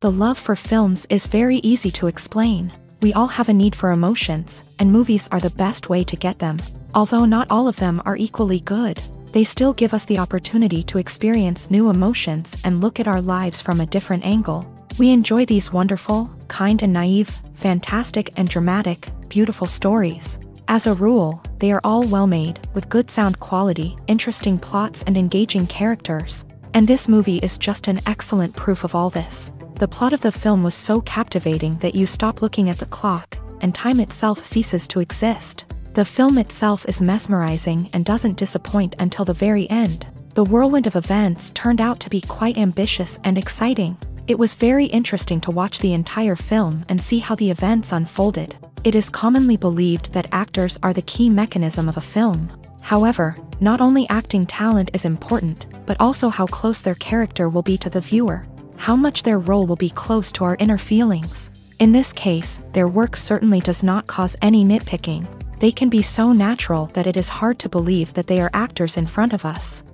The love for films is very easy to explain. We all have a need for emotions, and movies are the best way to get them. Although not all of them are equally good, they still give us the opportunity to experience new emotions and look at our lives from a different angle. We enjoy these wonderful, kind and naive, fantastic and dramatic, beautiful stories. As a rule, they are all well made, with good sound quality, interesting plots and engaging characters. And this movie is just an excellent proof of all this. The plot of the film was so captivating that you stop looking at the clock, and time itself ceases to exist. The film itself is mesmerizing and doesn't disappoint until the very end. The whirlwind of events turned out to be quite ambitious and exciting. It was very interesting to watch the entire film and see how the events unfolded. It is commonly believed that actors are the key mechanism of a film. However, not only acting talent is important, but also how close their character will be to the viewer. How much their role will be close to our inner feelings. In this case, their work certainly does not cause any nitpicking. They can be so natural that it is hard to believe that they are actors in front of us.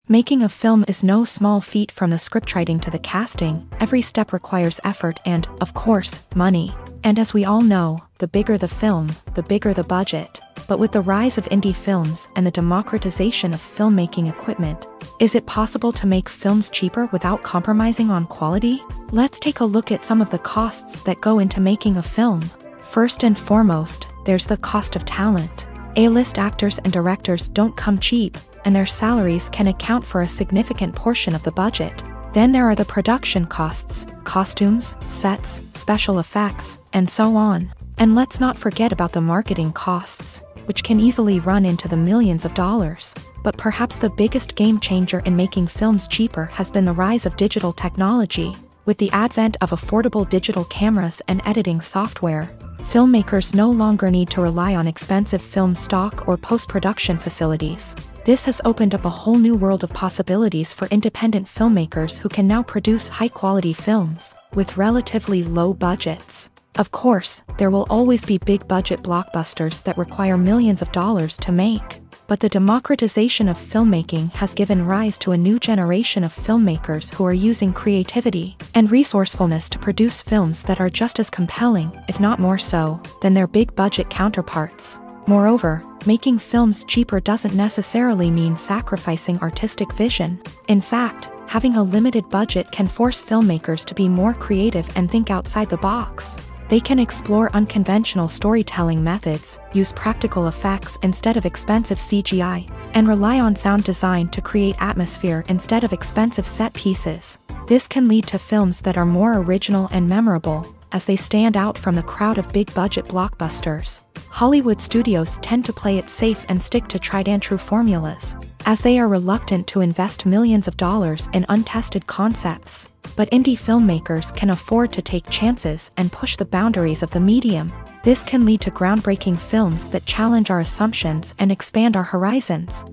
Making a film is no small feat. From the scriptwriting to the casting, every step requires effort and, of course, money. And as we all know, the bigger the film, the bigger the budget. But with the rise of indie films and the democratization of filmmaking equipment, is it possible to make films cheaper without compromising on quality? Let's take a look at some of the costs that go into making a film. First and foremost, there's the cost of talent. A-list actors and directors don't come cheap, and their salaries can account for a significant portion of the budget. Then there are the production costs, costumes, sets, special effects, and so on. And let's not forget about the marketing costs, which can easily run into the millions of dollars. But perhaps the biggest game changer in making films cheaper has been the rise of digital technology. With the advent of affordable digital cameras and editing software, filmmakers no longer need to rely on expensive film stock or post-production facilities. This has opened up a whole new world of possibilities for independent filmmakers who can now produce high-quality films with relatively low budgets. Of course, there will always be big-budget blockbusters that require millions of dollars to make. But the democratization of filmmaking has given rise to a new generation of filmmakers who are using creativity and resourcefulness to produce films that are just as compelling, if not more so, than their big-budget counterparts. Moreover, making films cheaper doesn't necessarily mean sacrificing artistic vision. In fact, having a limited budget can force filmmakers to be more creative and think outside the box. They can explore unconventional storytelling methods, use practical effects instead of expensive CGI, and rely on sound design to create atmosphere instead of expensive set pieces. This can lead to films that are more original and memorable, as they stand out from the crowd of big-budget blockbusters. Hollywood studios tend to play it safe and stick to tried-and-true formulas, as they are reluctant to invest millions of dollars in untested concepts. But indie filmmakers can afford to take chances and push the boundaries of the medium. This can lead to groundbreaking films that challenge our assumptions and expand our horizons.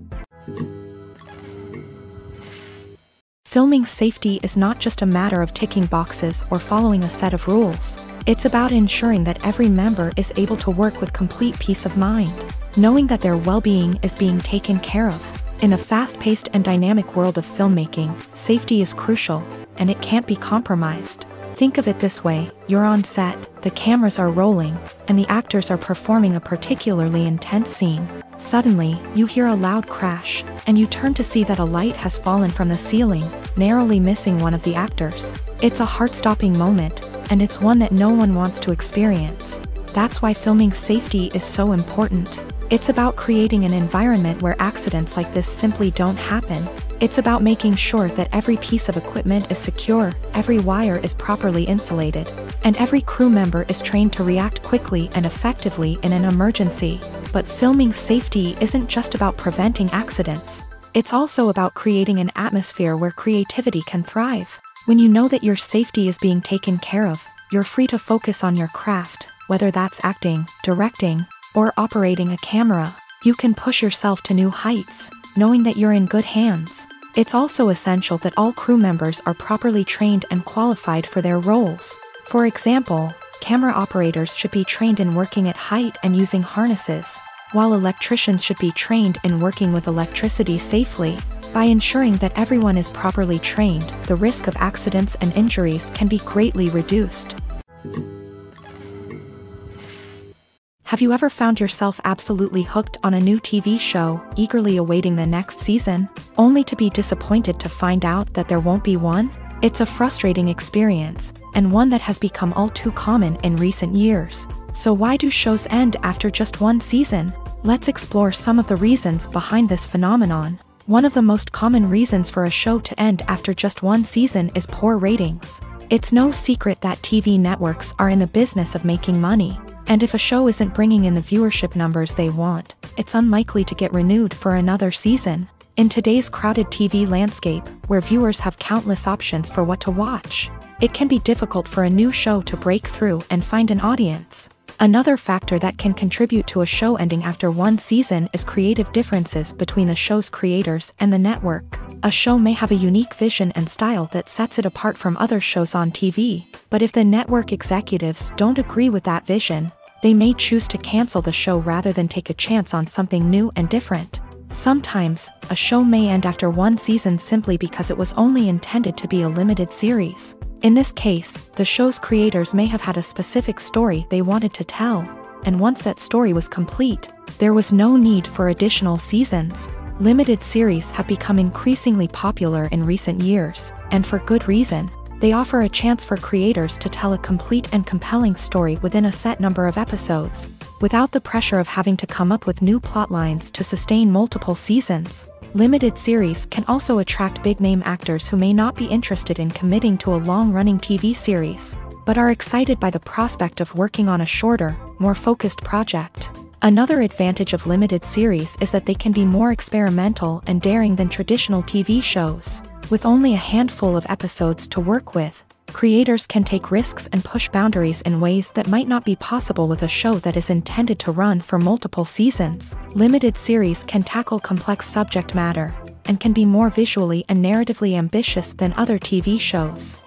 Filming safety is not just a matter of ticking boxes or following a set of rules. It's about ensuring that every member is able to work with complete peace of mind, knowing that their well-being is being taken care of. In a fast-paced and dynamic world of filmmaking, safety is crucial, and it can't be compromised. Think of it this way: you're on set, the cameras are rolling, and the actors are performing a particularly intense scene. Suddenly, you hear a loud crash, and you turn to see that a light has fallen from the ceiling, narrowly missing one of the actors. It's a heart-stopping moment, and it's one that no one wants to experience. That's why filming safety is so important. It's about creating an environment where accidents like this simply don't happen. It's about making sure that every piece of equipment is secure, every wire is properly insulated, and every crew member is trained to react quickly and effectively in an emergency. But filming safety isn't just about preventing accidents. It's also about creating an atmosphere where creativity can thrive. When you know that your safety is being taken care of, you're free to focus on your craft, whether that's acting, directing, or operating a camera. You can push yourself to new heights, knowing that you're in good hands. It's also essential that all crew members are properly trained and qualified for their roles. For example, camera operators should be trained in working at height and using harnesses, while electricians should be trained in working with electricity safely. By ensuring that everyone is properly trained, the risk of accidents and injuries can be greatly reduced. Have you ever found yourself absolutely hooked on a new TV show, eagerly awaiting the next season, only to be disappointed to find out that there won't be one? It's a frustrating experience, and one that has become all too common in recent years. So why do shows end after just one season? Let's explore some of the reasons behind this phenomenon. One of the most common reasons for a show to end after just one season is poor ratings. It's no secret that TV networks are in the business of making money. And if a show isn't bringing in the viewership numbers they want, it's unlikely to get renewed for another season. In today's crowded TV landscape, where viewers have countless options for what to watch, it can be difficult for a new show to break through and find an audience. Another factor that can contribute to a show ending after one season is creative differences between the show's creators and the network. A show may have a unique vision and style that sets it apart from other shows on TV, but if the network executives don't agree with that vision, they may choose to cancel the show rather than take a chance on something new and different. Sometimes, a show may end after one season simply because it was only intended to be a limited series. In this case, the show's creators may have had a specific story they wanted to tell, and once that story was complete, there was no need for additional seasons. Limited series have become increasingly popular in recent years, and for good reason. They offer a chance for creators to tell a complete and compelling story within a set number of episodes, without the pressure of having to come up with new plotlines to sustain multiple seasons. Limited series can also attract big-name actors who may not be interested in committing to a long-running TV series, but are excited by the prospect of working on a shorter, more focused project. Another advantage of limited series is that they can be more experimental and daring than traditional TV shows. With only a handful of episodes to work with, creators can take risks and push boundaries in ways that might not be possible with a show that is intended to run for multiple seasons. Limited series can tackle complex subject matter, and can be more visually and narratively ambitious than other TV shows.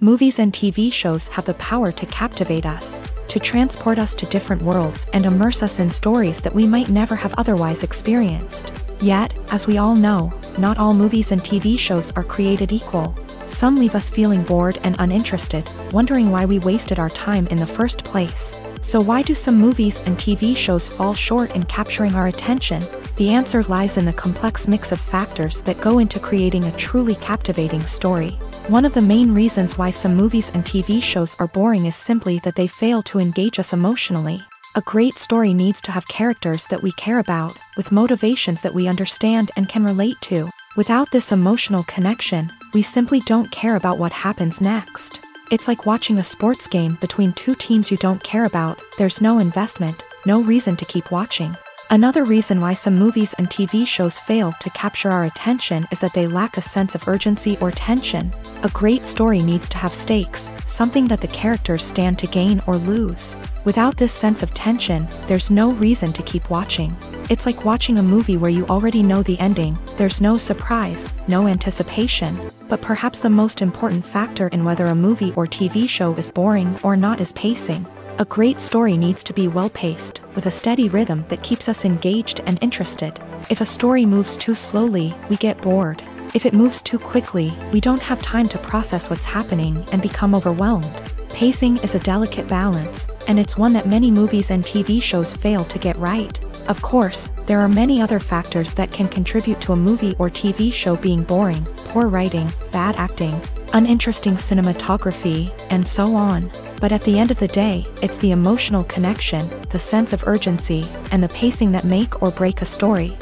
Movies and TV shows have the power to captivate us, to transport us to different worlds and immerse us in stories that we might never have otherwise experienced. Yet, as we all know, not all movies and TV shows are created equal. Some leave us feeling bored and uninterested, wondering why we wasted our time in the first place. So why do some movies and TV shows fall short in capturing our attention? The answer lies in the complex mix of factors that go into creating a truly captivating story. One of the main reasons why some movies and TV shows are boring is simply that they fail to engage us emotionally. A great story needs to have characters that we care about, with motivations that we understand and can relate to. Without this emotional connection, we simply don't care about what happens next. It's like watching a sports game between two teams you don't care about. There's no investment, no reason to keep watching. Another reason why some movies and TV shows fail to capture our attention is that they lack a sense of urgency or tension. A great story needs to have stakes, something that the characters stand to gain or lose. Without this sense of tension, there's no reason to keep watching. It's like watching a movie where you already know the ending. There's no surprise, no anticipation. But perhaps the most important factor in whether a movie or TV show is boring or not is pacing. A great story needs to be well-paced, with a steady rhythm that keeps us engaged and interested. If a story moves too slowly, we get bored. If it moves too quickly, we don't have time to process what's happening and become overwhelmed. Pacing is a delicate balance, and it's one that many movies and TV shows fail to get right. Of course, there are many other factors that can contribute to a movie or TV show being boring: poor writing, bad acting, uninteresting cinematography, and so on. But at the end of the day, it's the emotional connection, the sense of urgency, and the pacing that make or break a story.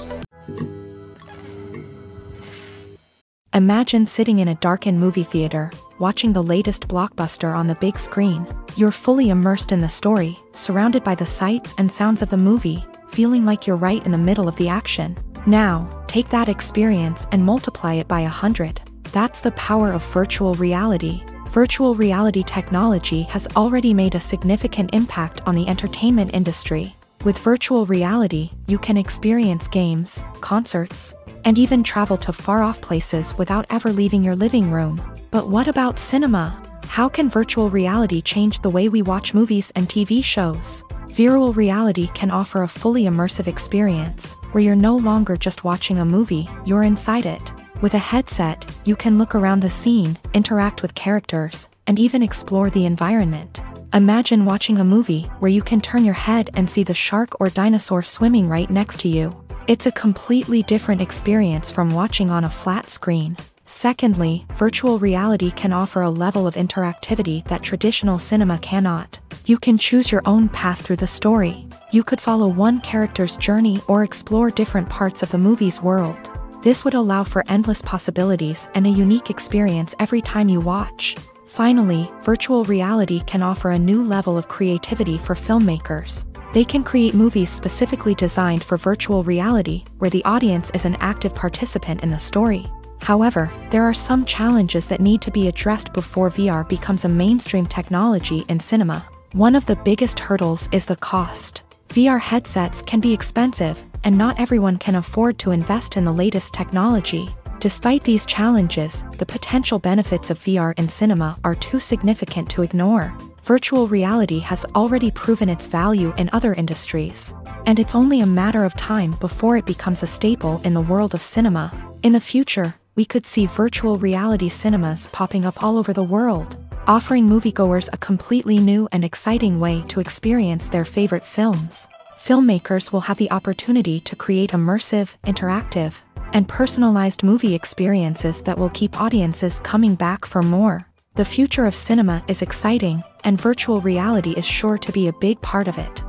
Imagine sitting in a darkened movie theater, watching the latest blockbuster on the big screen. You're fully immersed in the story, surrounded by the sights and sounds of the movie, feeling like you're right in the middle of the action. Now, take that experience and multiply it by 100. That's the power of virtual reality. Virtual reality technology has already made a significant impact on the entertainment industry. With virtual reality, you can experience games, concerts, and even travel to far-off places without ever leaving your living room. But what about cinema? How can virtual reality change the way we watch movies and TV shows? Virtual reality can offer a fully immersive experience, where you're no longer just watching a movie, you're inside it. With a headset, you can look around the scene, interact with characters, and even explore the environment. Imagine watching a movie where you can turn your head and see the shark or dinosaur swimming right next to you. It's a completely different experience from watching on a flat screen. Secondly, virtual reality can offer a level of interactivity that traditional cinema cannot. You can choose your own path through the story. You could follow one character's journey or explore different parts of the movie's world. This would allow for endless possibilities and a unique experience every time you watch. Finally, virtual reality can offer a new level of creativity for filmmakers. They can create movies specifically designed for virtual reality, where the audience is an active participant in the story. However, there are some challenges that need to be addressed before VR becomes a mainstream technology in cinema. One of the biggest hurdles is the cost. VR headsets can be expensive, and not everyone can afford to invest in the latest technology. Despite these challenges, the potential benefits of VR in cinema are too significant to ignore. Virtual reality has already proven its value in other industries, and it's only a matter of time before it becomes a staple in the world of cinema. In the future, we could see virtual reality cinemas popping up all over the world, offering moviegoers a completely new and exciting way to experience their favorite films. Filmmakers will have the opportunity to create immersive, interactive, and personalized movie experiences that will keep audiences coming back for more. The future of cinema is exciting, and virtual reality is sure to be a big part of it.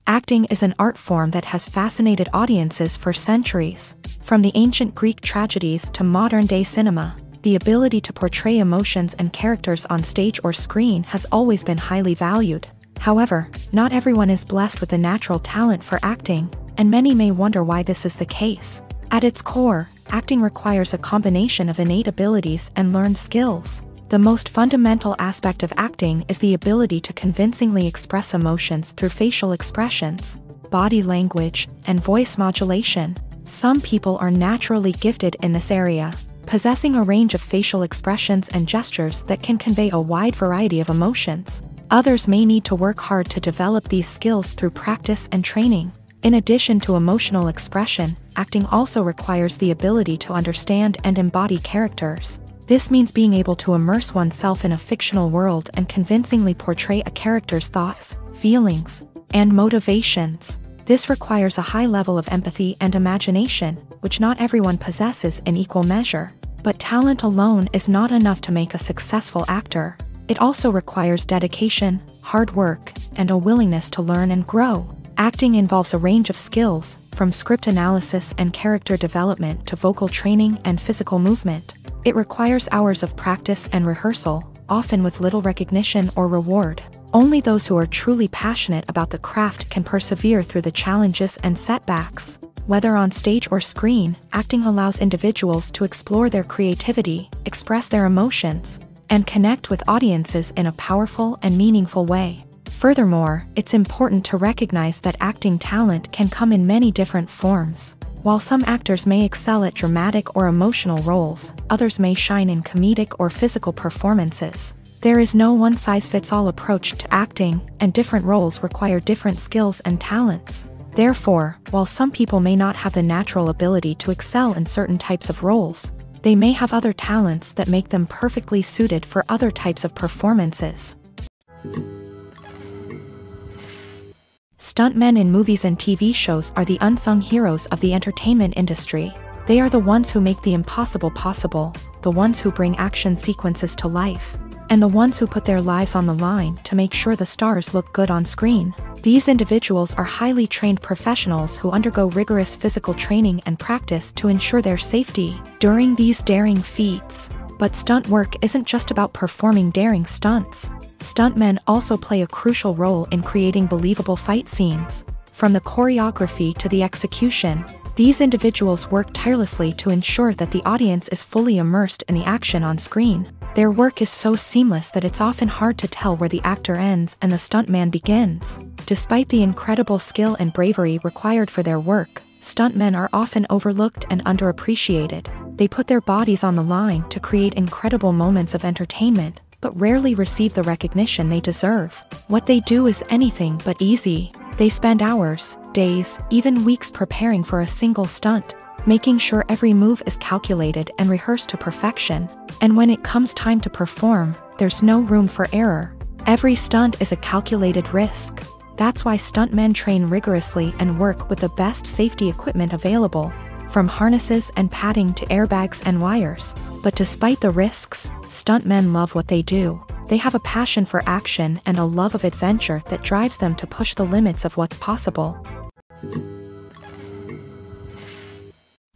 Acting is an art form that has fascinated audiences for centuries. From the ancient Greek tragedies to modern-day cinema, the ability to portray emotions and characters on stage or screen has always been highly valued. However, not everyone is blessed with the natural talent for acting, and many may wonder why this is the case. At its core, acting requires a combination of innate abilities and learned skills. The most fundamental aspect of acting is the ability to convincingly express emotions through facial expressions, body language, and voice modulation. Some people are naturally gifted in this area, possessing a range of facial expressions and gestures that can convey a wide variety of emotions. Others may need to work hard to develop these skills through practice and training. In addition to emotional expression, acting also requires the ability to understand and embody characters. This means being able to immerse oneself in a fictional world and convincingly portray a character's thoughts, feelings, and motivations. This requires a high level of empathy and imagination, which not everyone possesses in equal measure. But talent alone is not enough to make a successful actor. It also requires dedication, hard work, and a willingness to learn and grow. Acting involves a range of skills, from script analysis and character development to vocal training and physical movement. It requires hours of practice and rehearsal, often with little recognition or reward. Only those who are truly passionate about the craft can persevere through the challenges and setbacks. Whether on stage or screen, acting allows individuals to explore their creativity, express their emotions, and connect with audiences in a powerful and meaningful way. Furthermore, it's important to recognize that acting talent can come in many different forms. While some actors may excel at dramatic or emotional roles, others may shine in comedic or physical performances. There is no one-size-fits-all approach to acting, and different roles require different skills and talents. Therefore, while some people may not have the natural ability to excel in certain types of roles, they may have other talents that make them perfectly suited for other types of performances. Stuntmen in movies and TV shows are the unsung heroes of the entertainment industry. They are the ones who make the impossible possible, the ones who bring action sequences to life, and the ones who put their lives on the line to make sure the stars look good on screen. These individuals are highly trained professionals who undergo rigorous physical training and practice to ensure their safety during these daring feats. But stunt work isn't just about performing daring stunts. Stuntmen also play a crucial role in creating believable fight scenes. From the choreography to the execution, these individuals work tirelessly to ensure that the audience is fully immersed in the action on screen. Their work is so seamless that it's often hard to tell where the actor ends and the stuntman begins. Despite the incredible skill and bravery required for their work, stuntmen are often overlooked and underappreciated. They put their bodies on the line to create incredible moments of entertainment, but rarely receive the recognition they deserve. What they do is anything but easy. They spend hours, days, even weeks preparing for a single stunt, making sure every move is calculated and rehearsed to perfection. And when it comes time to perform, there's no room for error. Every stunt is a calculated risk. That's why stuntmen train rigorously and work with the best safety equipment available, from harnesses and padding to airbags and wires. But despite the risks, stuntmen love what they do. They have a passion for action and a love of adventure that drives them to push the limits of what's possible.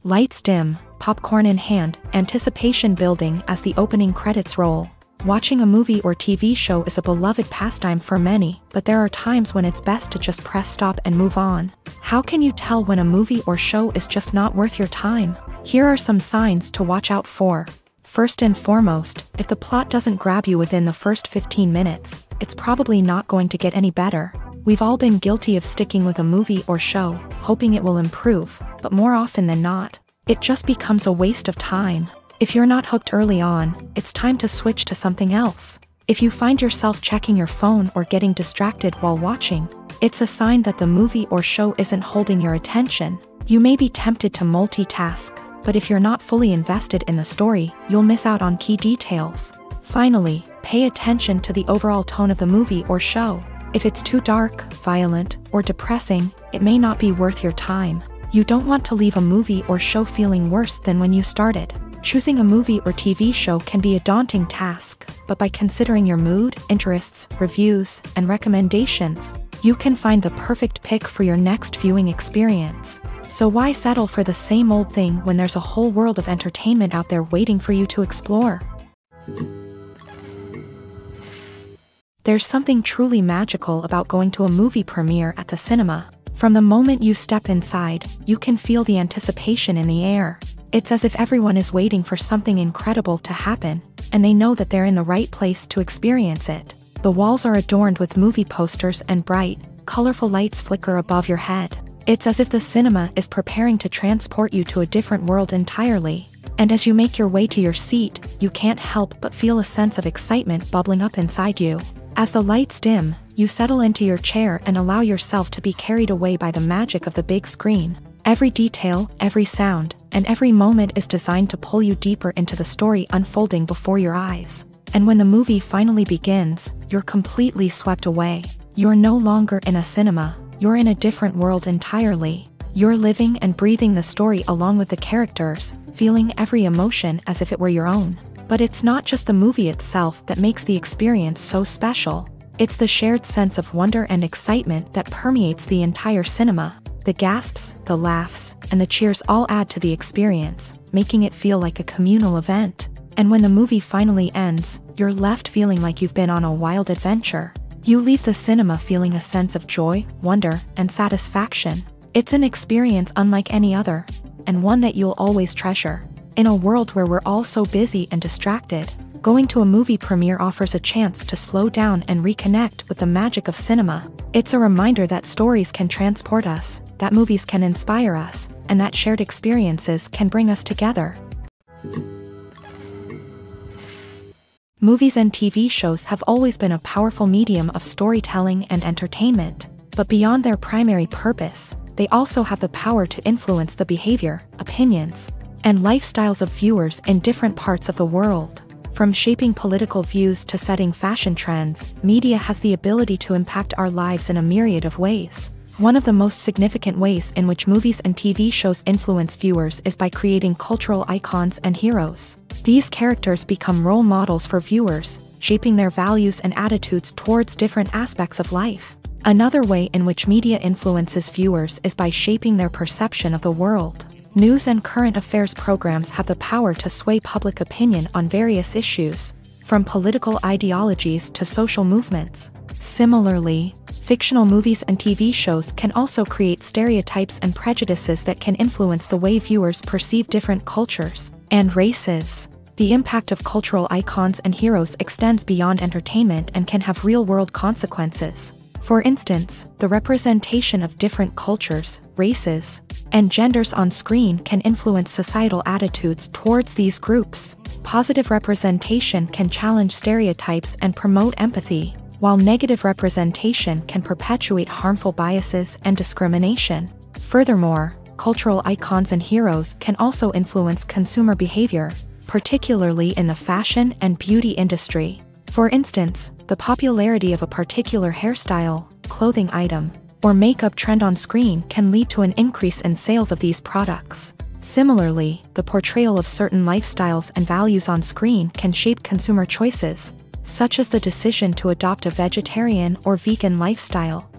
Lights dim, popcorn in hand, anticipation building as the opening credits roll. Watching a movie or TV show is a beloved pastime for many, but there are times when it's best to just press stop and move on. How can you tell when a movie or show is just not worth your time? Here are some signs to watch out for. First and foremost, if the plot doesn't grab you within the first 15 minutes, it's probably not going to get any better. We've all been guilty of sticking with a movie or show, hoping it will improve, but more often than not, it just becomes a waste of time. If you're not hooked early on, it's time to switch to something else. If you find yourself checking your phone or getting distracted while watching, it's a sign that the movie or show isn't holding your attention. You may be tempted to multitask, but if you're not fully invested in the story, you'll miss out on key details. Finally, pay attention to the overall tone of the movie or show. If it's too dark, violent, or depressing, it may not be worth your time. You don't want to leave a movie or show feeling worse than when you started. Choosing a movie or TV show can be a daunting task, but by considering your mood, interests, reviews, and recommendations, you can find the perfect pick for your next viewing experience. So why settle for the same old thing when there's a whole world of entertainment out there waiting for you to explore? There's something truly magical about going to a movie premiere at the cinema. From the moment you step inside, you can feel the anticipation in the air. It's as if everyone is waiting for something incredible to happen, and they know that they're in the right place to experience it. The walls are adorned with movie posters and bright, colorful lights flicker above your head. It's as if the cinema is preparing to transport you to a different world entirely. And as you make your way to your seat, you can't help but feel a sense of excitement bubbling up inside you. As the lights dim, you settle into your chair and allow yourself to be carried away by the magic of the big screen. Every detail, every sound, and every moment is designed to pull you deeper into the story unfolding before your eyes. And when the movie finally begins, you're completely swept away. You're no longer in a cinema, you're in a different world entirely. You're living and breathing the story along with the characters, feeling every emotion as if it were your own. But it's not just the movie itself that makes the experience so special. It's the shared sense of wonder and excitement that permeates the entire cinema. The gasps, the laughs, and the cheers all add to the experience, making it feel like a communal event. And when the movie finally ends, you're left feeling like you've been on a wild adventure. You leave the cinema feeling a sense of joy, wonder, and satisfaction. It's an experience unlike any other, and one that you'll always treasure. In a world where we're all so busy and distracted, going to a movie premiere offers a chance to slow down and reconnect with the magic of cinema. It's a reminder that stories can transport us, that movies can inspire us, and that shared experiences can bring us together. Movies and TV shows have always been a powerful medium of storytelling and entertainment, but beyond their primary purpose, they also have the power to influence the behavior, opinions, and lifestyles of viewers in different parts of the world. From shaping political views to setting fashion trends, media has the ability to impact our lives in a myriad of ways. One of the most significant ways in which movies and TV shows influence viewers is by creating cultural icons and heroes. These characters become role models for viewers, shaping their values and attitudes towards different aspects of life. Another way in which media influences viewers is by shaping their perception of the world. News and current affairs programs have the power to sway public opinion on various issues, from political ideologies to social movements. Similarly, fictional movies and TV shows can also create stereotypes and prejudices that can influence the way viewers perceive different cultures and races. The impact of cultural icons and heroes extends beyond entertainment and can have real-world consequences. For instance, the representation of different cultures, races, and genders on screen can influence societal attitudes towards these groups. Positive representation can challenge stereotypes and promote empathy, while negative representation can perpetuate harmful biases and discrimination. Furthermore, cultural icons and heroes can also influence consumer behavior, particularly in the fashion and beauty industry. For instance, the popularity of a particular hairstyle, clothing item, or makeup trend on screen can lead to an increase in sales of these products. Similarly, the portrayal of certain lifestyles and values on screen can shape consumer choices, such as the decision to adopt a vegetarian or vegan lifestyle.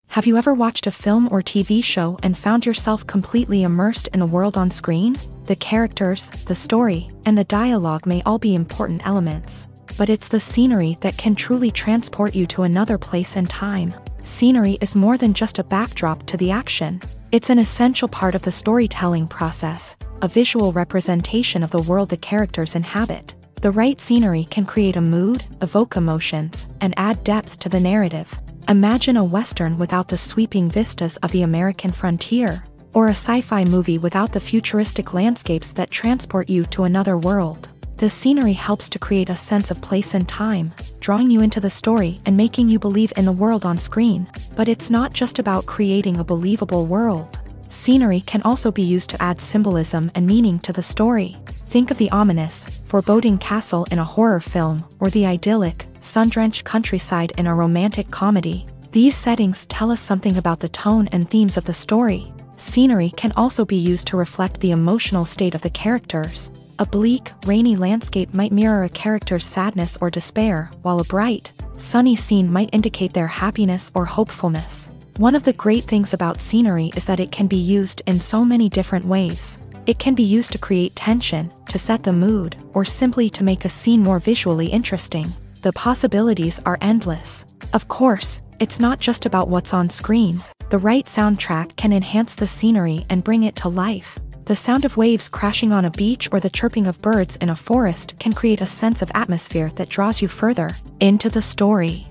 Have you ever watched a film or TV show and found yourself completely immersed in the world on screen? The characters, the story, and the dialogue may all be important elements, but it's the scenery that can truly transport you to another place and time. Scenery is more than just a backdrop to the action. It's an essential part of the storytelling process, a visual representation of the world the characters inhabit. The right scenery can create a mood, evoke emotions, and add depth to the narrative. Imagine a Western without the sweeping vistas of the American frontier, or a sci-fi movie without the futuristic landscapes that transport you to another world. The scenery helps to create a sense of place and time, drawing you into the story and making you believe in the world on screen. But it's not just about creating a believable world. Scenery can also be used to add symbolism and meaning to the story. Think of the ominous, foreboding castle in a horror film, or the idyllic, sun-drenched countryside in a romantic comedy. These settings tell us something about the tone and themes of the story. Scenery can also be used to reflect the emotional state of the characters. A bleak, rainy landscape might mirror a character's sadness or despair, while a bright, sunny scene might indicate their happiness or hopefulness. One of the great things about scenery is that it can be used in so many different ways. It can be used to create tension, to set the mood, or simply to make a scene more visually interesting. The possibilities are endless. Of course, it's not just about what's on screen. The right soundtrack can enhance the scenery and bring it to life. The sound of waves crashing on a beach or the chirping of birds in a forest can create a sense of atmosphere that draws you further into the story.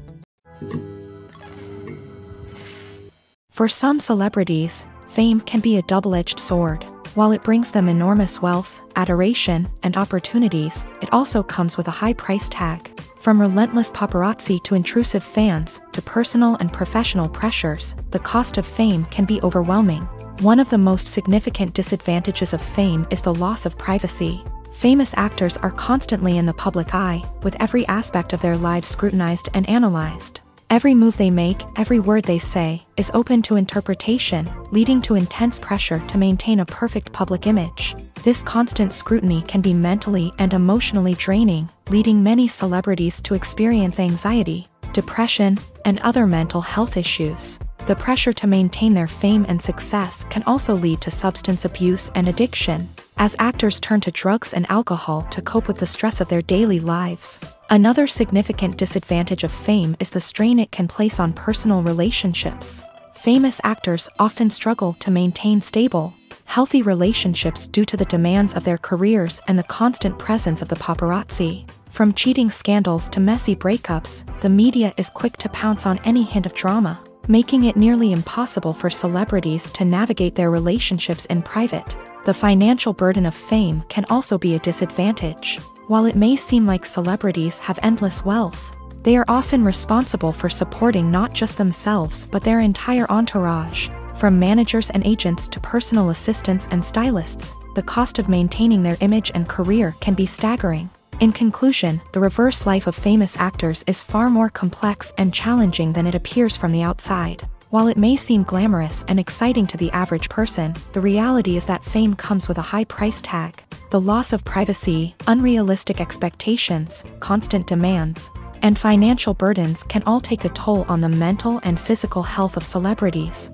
For some celebrities, fame can be a double-edged sword. While it brings them enormous wealth, adoration, and opportunities, it also comes with a high price tag. From relentless paparazzi to intrusive fans, to personal and professional pressures, the cost of fame can be overwhelming. One of the most significant disadvantages of fame is the loss of privacy. Famous actors are constantly in the public eye, with every aspect of their lives scrutinized and analyzed. Every move they make, every word they say, is open to interpretation, leading to intense pressure to maintain a perfect public image. This constant scrutiny can be mentally and emotionally draining, leading many celebrities to experience anxiety, depression, and other mental health issues. The pressure to maintain their fame and success can also lead to substance abuse and addiction, as actors turn to drugs and alcohol to cope with the stress of their daily lives. Another significant disadvantage of fame is the strain it can place on personal relationships. Famous actors often struggle to maintain stable, healthy relationships due to the demands of their careers and the constant presence of the paparazzi. From cheating scandals to messy breakups, the media is quick to pounce on any hint of drama, making it nearly impossible for celebrities to navigate their relationships in private. The financial burden of fame can also be a disadvantage. While it may seem like celebrities have endless wealth, they are often responsible for supporting not just themselves but their entire entourage. From managers and agents to personal assistants and stylists, the cost of maintaining their image and career can be staggering. In conclusion, the reverse life of famous actors is far more complex and challenging than it appears from the outside. While it may seem glamorous and exciting to the average person, the reality is that fame comes with a high price tag. The loss of privacy, unrealistic expectations, constant demands, and financial burdens can all take a toll on the mental and physical health of celebrities.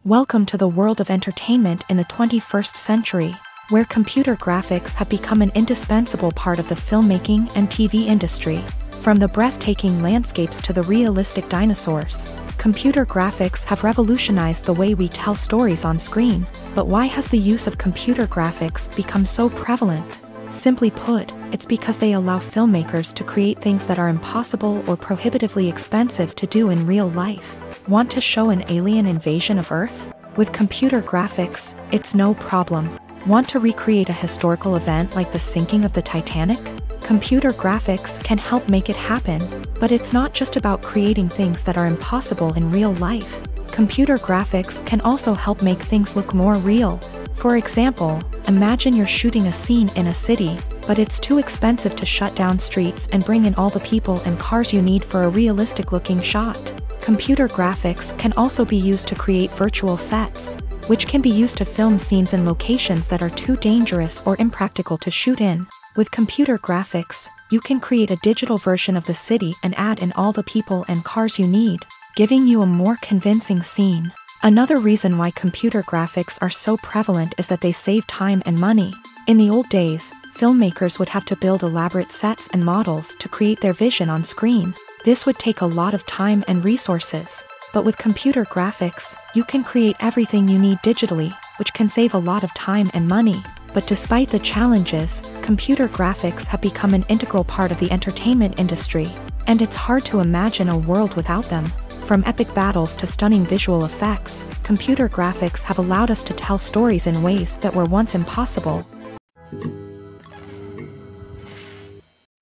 Welcome to the world of entertainment in the 21st century, where computer graphics have become an indispensable part of the filmmaking and TV industry. From the breathtaking landscapes to the realistic dinosaurs, computer graphics have revolutionized the way we tell stories on screen. But why has the use of computer graphics become so prevalent? Simply put, it's because they allow filmmakers to create things that are impossible or prohibitively expensive to do in real life. Want to show an alien invasion of Earth? With computer graphics, it's no problem. Want to recreate a historical event like the sinking of the Titanic? Computer graphics can help make it happen, but it's not just about creating things that are impossible in real life. Computer graphics can also help make things look more real. For example, imagine you're shooting a scene in a city, but it's too expensive to shut down streets and bring in all the people and cars you need for a realistic-looking shot. Computer graphics can also be used to create virtual sets, which can be used to film scenes in locations that are too dangerous or impractical to shoot in. With computer graphics, you can create a digital version of the city and add in all the people and cars you need, giving you a more convincing scene. Another reason why computer graphics are so prevalent is that they save time and money. In the old days, filmmakers would have to build elaborate sets and models to create their vision on screen. This would take a lot of time and resources. But with computer graphics, you can create everything you need digitally, which can save a lot of time and money. But despite the challenges, computer graphics have become an integral part of the entertainment industry, and it's hard to imagine a world without them. From epic battles to stunning visual effects, computer graphics have allowed us to tell stories in ways that were once impossible.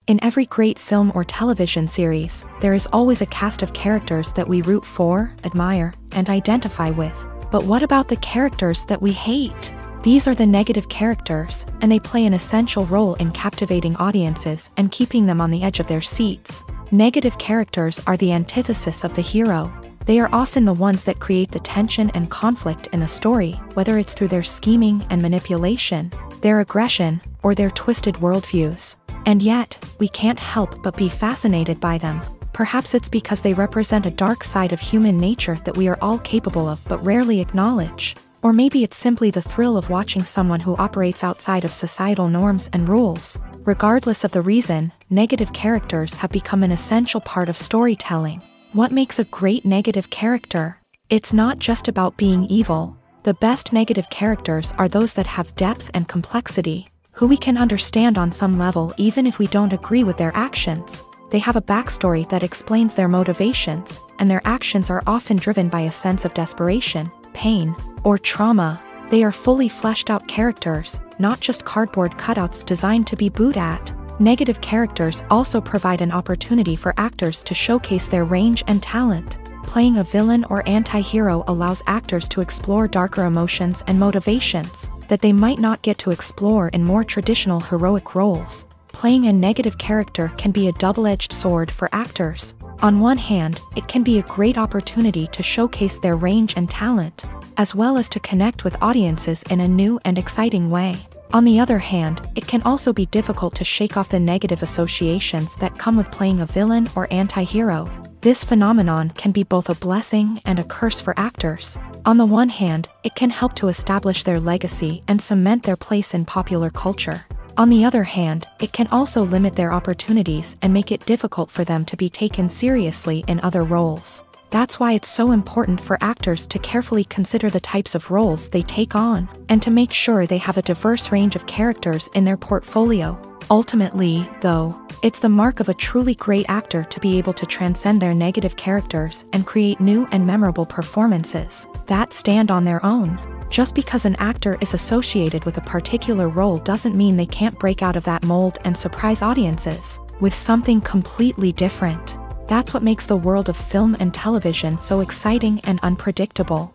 In every great film or television series, there is always a cast of characters that we root for, admire, and identify with. But what about the characters that we hate? These are the negative characters, and they play an essential role in captivating audiences and keeping them on the edge of their seats. Negative characters are the antithesis of the hero. They are often the ones that create the tension and conflict in the story, whether it's through their scheming and manipulation, their aggression, or their twisted worldviews. And yet, we can't help but be fascinated by them. Perhaps it's because they represent a dark side of human nature that we are all capable of but rarely acknowledge. Or maybe it's simply the thrill of watching someone who operates outside of societal norms and rules. Regardless of the reason, negative characters have become an essential part of storytelling. What makes a great negative character? It's not just about being evil. The best negative characters are those that have depth and complexity, who we can understand on some level even if we don't agree with their actions. They have a backstory that explains their motivations, and their actions are often driven by a sense of desperation, pain, or trauma. They are fully fleshed out characters, not just cardboard cutouts designed to be booed at. Negative characters also provide an opportunity for actors to showcase their range and talent. Playing a villain or anti-hero allows actors to explore darker emotions and motivations that they might not get to explore in more traditional heroic roles. Playing a negative character can be a double-edged sword for actors. On one hand, it can be a great opportunity to showcase their range and talent, as well as to connect with audiences in a new and exciting way. On the other hand, it can also be difficult to shake off the negative associations that come with playing a villain or anti-hero. This phenomenon can be both a blessing and a curse for actors. On the one hand, it can help to establish their legacy and cement their place in popular culture. On the other hand, it can also limit their opportunities and make it difficult for them to be taken seriously in other roles. That's why it's so important for actors to carefully consider the types of roles they take on, and to make sure they have a diverse range of characters in their portfolio. Ultimately, though, it's the mark of a truly great actor to be able to transcend their negative characters and create new and memorable performances that stand on their own. Just because an actor is associated with a particular role doesn't mean they can't break out of that mold and surprise audiences with something completely different. That's what makes the world of film and television so exciting and unpredictable.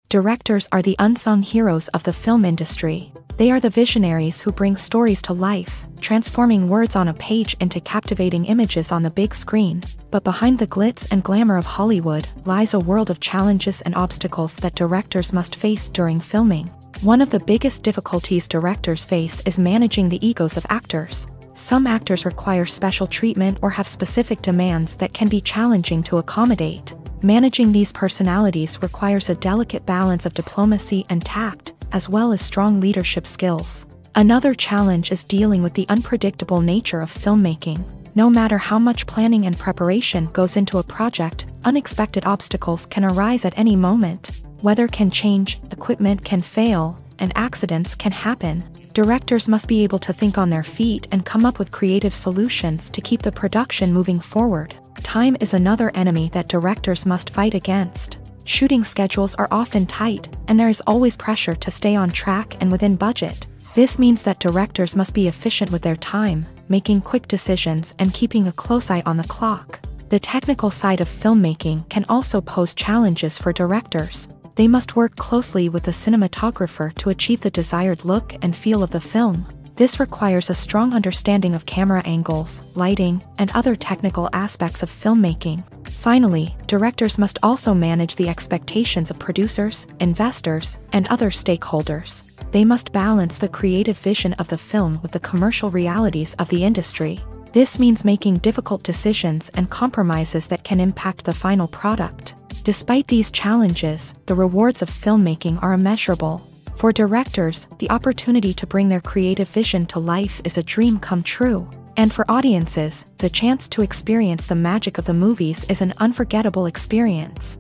Directors are the unsung heroes of the film industry. They are the visionaries who bring stories to life, transforming words on a page into captivating images on the big screen. But behind the glitz and glamour of Hollywood lies a world of challenges and obstacles that directors must face during filming. One of the biggest difficulties directors face is managing the egos of actors. Some actors require special treatment or have specific demands that can be challenging to accommodate. Managing these personalities requires a delicate balance of diplomacy and tact, as well as strong leadership skills. Another challenge is dealing with the unpredictable nature of filmmaking. No matter how much planning and preparation goes into a project, unexpected obstacles can arise at any moment. Weather can change, equipment can fail, and accidents can happen. Directors must be able to think on their feet and come up with creative solutions to keep the production moving forward. Time is another enemy that directors must fight against. Shooting schedules are often tight, and there is always pressure to stay on track and within budget. This means that directors must be efficient with their time, making quick decisions and keeping a close eye on the clock. The technical side of filmmaking can also pose challenges for directors. They must work closely with the cinematographer to achieve the desired look and feel of the film. This requires a strong understanding of camera angles, lighting, and other technical aspects of filmmaking. Finally, directors must also manage the expectations of producers, investors, and other stakeholders. They must balance the creative vision of the film with the commercial realities of the industry. This means making difficult decisions and compromises that can impact the final product. Despite these challenges, the rewards of filmmaking are immeasurable. For directors, the opportunity to bring their creative vision to life is a dream come true. And for audiences, the chance to experience the magic of the movies is an unforgettable experience.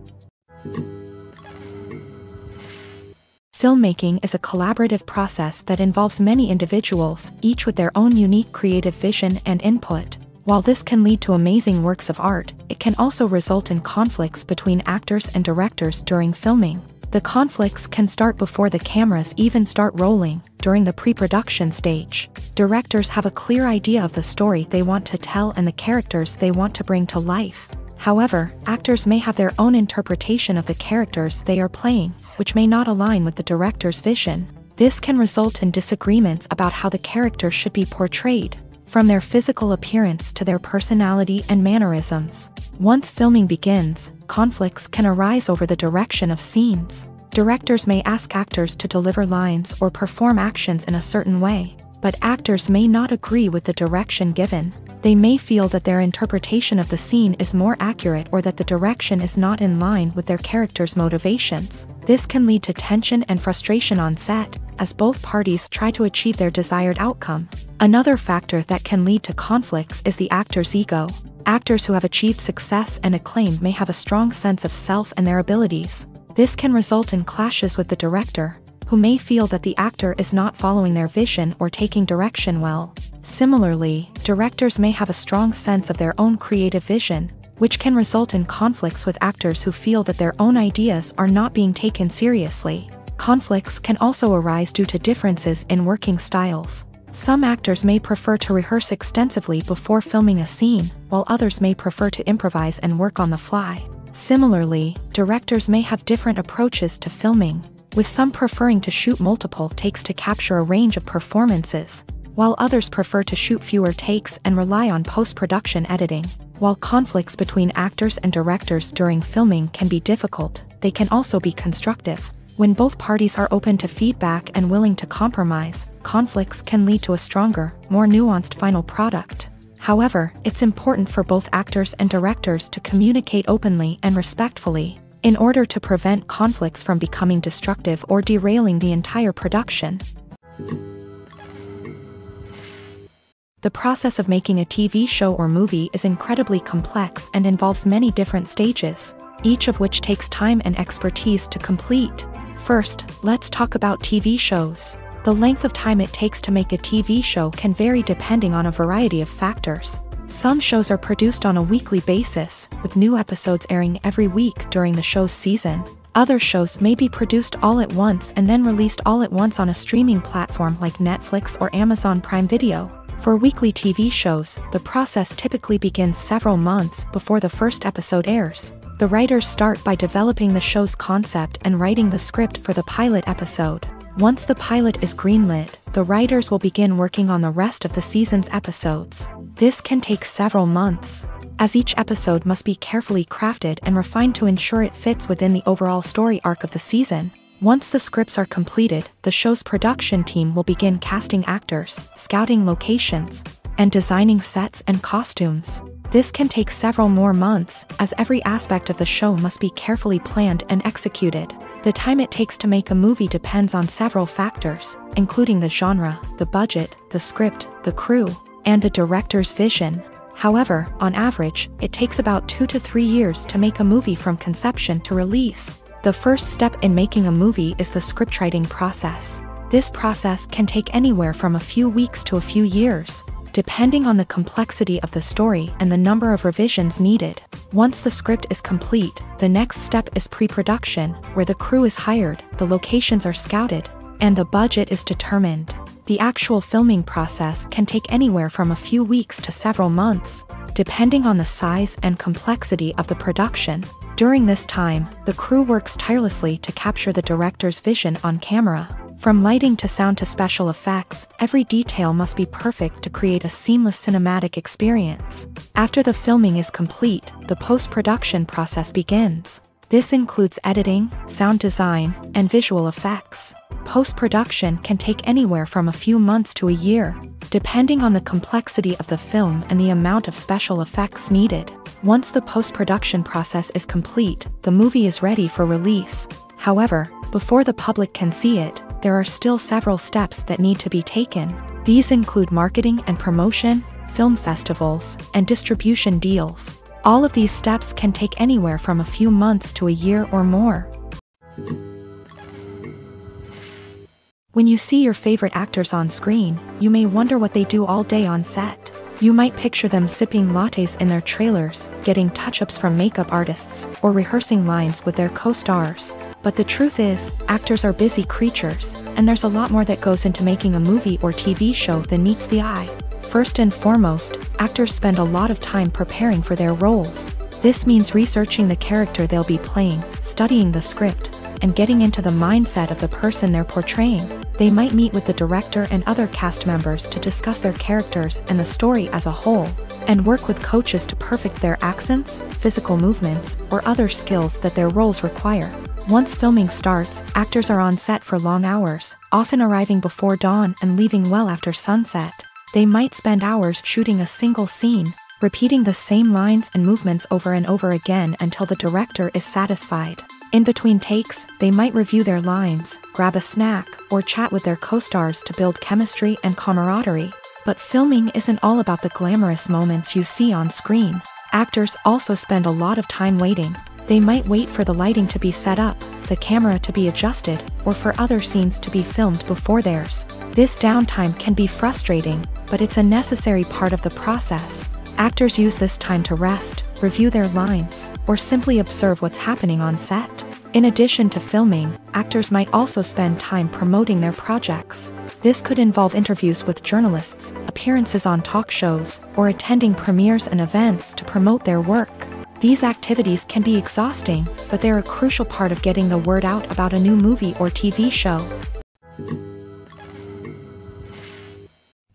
Filmmaking is a collaborative process that involves many individuals, each with their own unique creative vision and input. While this can lead to amazing works of art, it can also result in conflicts between actors and directors during filming. The conflicts can start before the cameras even start rolling, during the pre-production stage. Directors have a clear idea of the story they want to tell and the characters they want to bring to life. However, actors may have their own interpretation of the characters they are playing, which may not align with the director's vision. This can result in disagreements about how the character should be portrayed, from their physical appearance to their personality and mannerisms. Once filming begins, conflicts can arise over the direction of scenes. Directors may ask actors to deliver lines or perform actions in a certain way, but actors may not agree with the direction given. They may feel that their interpretation of the scene is more accurate or that the direction is not in line with their character's motivations. This can lead to tension and frustration on set, as both parties try to achieve their desired outcome. Another factor that can lead to conflicts is the actor's ego. Actors who have achieved success and acclaim may have a strong sense of self and their abilities. This can result in clashes with the director, who may feel that the actor is not following their vision or taking direction well. Similarly, directors may have a strong sense of their own creative vision, which can result in conflicts with actors who feel that their own ideas are not being taken seriously. Conflicts can also arise due to differences in working styles. Some actors may prefer to rehearse extensively before filming a scene, while others may prefer to improvise and work on the fly. Similarly, directors may have different approaches to filming, with some preferring to shoot multiple takes to capture a range of performances, while others prefer to shoot fewer takes and rely on post-production editing. While conflicts between actors and directors during filming can be difficult, they can also be constructive. When both parties are open to feedback and willing to compromise, conflicts can lead to a stronger, more nuanced final product. However, it's important for both actors and directors to communicate openly and respectfully, in order to prevent conflicts from becoming destructive or derailing the entire production. The process of making a TV show or movie is incredibly complex and involves many different stages, each of which takes time and expertise to complete. First, let's talk about TV shows. The length of time it takes to make a TV show can vary depending on a variety of factors. Some shows are produced on a weekly basis, with new episodes airing every week during the show's season. Other shows may be produced all at once and then released all at once on a streaming platform like Netflix or Amazon Prime Video. For weekly TV shows, the process typically begins several months before the first episode airs. The writers start by developing the show's concept and writing the script for the pilot episode. Once the pilot is greenlit, the writers will begin working on the rest of the season's episodes. This can take several months, as each episode must be carefully crafted and refined to ensure it fits within the overall story arc of the season. Once the scripts are completed, the show's production team will begin casting actors, scouting locations, and designing sets and costumes. This can take several more months, as every aspect of the show must be carefully planned and executed. The time it takes to make a movie depends on several factors, including the genre, the budget, the script, the crew, and the director's vision. However, on average, it takes about 2 to 3 years to make a movie from conception to release. The first step in making a movie is the scriptwriting process. This process can take anywhere from a few weeks to a few years, depending on the complexity of the story and the number of revisions needed. Once the script is complete, the next step is pre-production, where the crew is hired, the locations are scouted, and the budget is determined. The actual filming process can take anywhere from a few weeks to several months, depending on the size and complexity of the production. During this time, the crew works tirelessly to capture the director's vision on camera. From lighting to sound to special effects, every detail must be perfect to create a seamless cinematic experience. After the filming is complete, the post-production process begins. This includes editing, sound design, and visual effects. Post-production can take anywhere from a few months to a year, depending on the complexity of the film and the amount of special effects needed. Once the post-production process is complete, the movie is ready for release. However, before the public can see it, there are still several steps that need to be taken. These include marketing and promotion, film festivals, and distribution deals. All of these steps can take anywhere from a few months to a year or more. When you see your favorite actors on screen, you may wonder what they do all day on set. You might picture them sipping lattes in their trailers, getting touch-ups from makeup artists, or rehearsing lines with their co-stars. But the truth is, actors are busy creatures, and there's a lot more that goes into making a movie or TV show than meets the eye. First and foremost, actors spend a lot of time preparing for their roles. This means researching the character they'll be playing, studying the script, and getting into the mindset of the person they're portraying. They might meet with the director and other cast members to discuss their characters and the story as a whole, and work with coaches to perfect their accents, physical movements, or other skills that their roles require. Once filming starts, actors are on set for long hours, often arriving before dawn and leaving well after sunset. They might spend hours shooting a single scene, repeating the same lines and movements over and over again until the director is satisfied. In between takes, they might review their lines, grab a snack, or chat with their co-stars to build chemistry and camaraderie. But filming isn't all about the glamorous moments you see on screen. Actors also spend a lot of time waiting. They might wait for the lighting to be set up, the camera to be adjusted, or for other scenes to be filmed before theirs. This downtime can be frustrating, but it's a necessary part of the process. Actors use this time to rest, review their lines, or simply observe what's happening on set. In addition to filming, actors might also spend time promoting their projects. This could involve interviews with journalists, appearances on talk shows, or attending premieres and events to promote their work. These activities can be exhausting, but they're a crucial part of getting the word out about a new movie or TV show.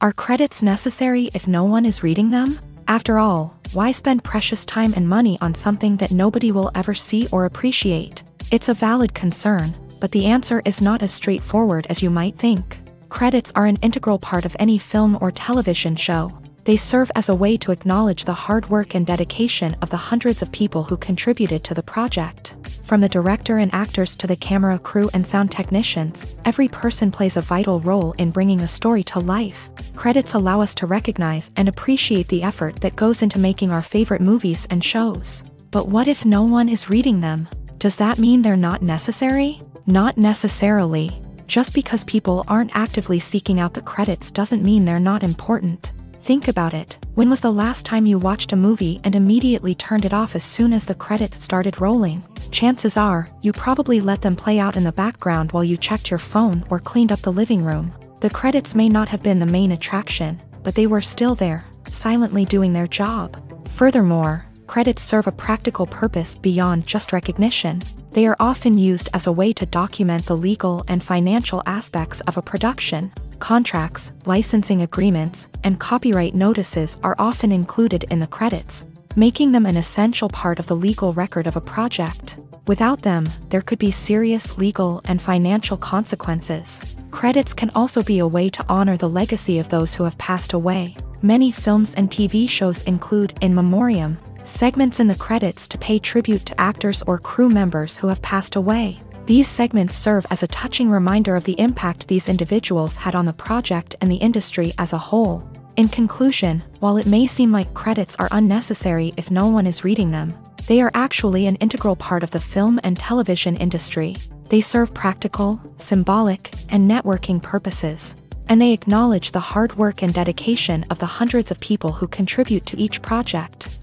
Are credits necessary if no one is reading them? After all, why spend precious time and money on something that nobody will ever see or appreciate? It's a valid concern, but the answer is not as straightforward as you might think. Credits are an integral part of any film or television show. They serve as a way to acknowledge the hard work and dedication of the hundreds of people who contributed to the project. From the director and actors to the camera crew and sound technicians, every person plays a vital role in bringing a story to life. Credits allow us to recognize and appreciate the effort that goes into making our favorite movies and shows. But what if no one is reading them? Does that mean they're not necessary? Not necessarily. Just because people aren't actively seeking out the credits doesn't mean they're not important. Think about it. When was the last time you watched a movie and immediately turned it off as soon as the credits started rolling? Chances are, you probably let them play out in the background while you checked your phone or cleaned up the living room. The credits may not have been the main attraction, but they were still there, silently doing their job. Furthermore, credits serve a practical purpose beyond just recognition. They are often used as a way to document the legal and financial aspects of a production. Contracts, licensing agreements, and copyright notices are often included in the credits, making them an essential part of the legal record of a project. Without them, there could be serious legal and financial consequences. Credits can also be a way to honor the legacy of those who have passed away. Many films and TV shows include in memoriam segments in the credits to pay tribute to actors or crew members who have passed away. These segments serve as a touching reminder of the impact these individuals had on the project and the industry as a whole. In conclusion, while it may seem like credits are unnecessary if no one is reading them, they are actually an integral part of the film and television industry. They serve practical, symbolic, and networking purposes. And they acknowledge the hard work and dedication of the hundreds of people who contribute to each project.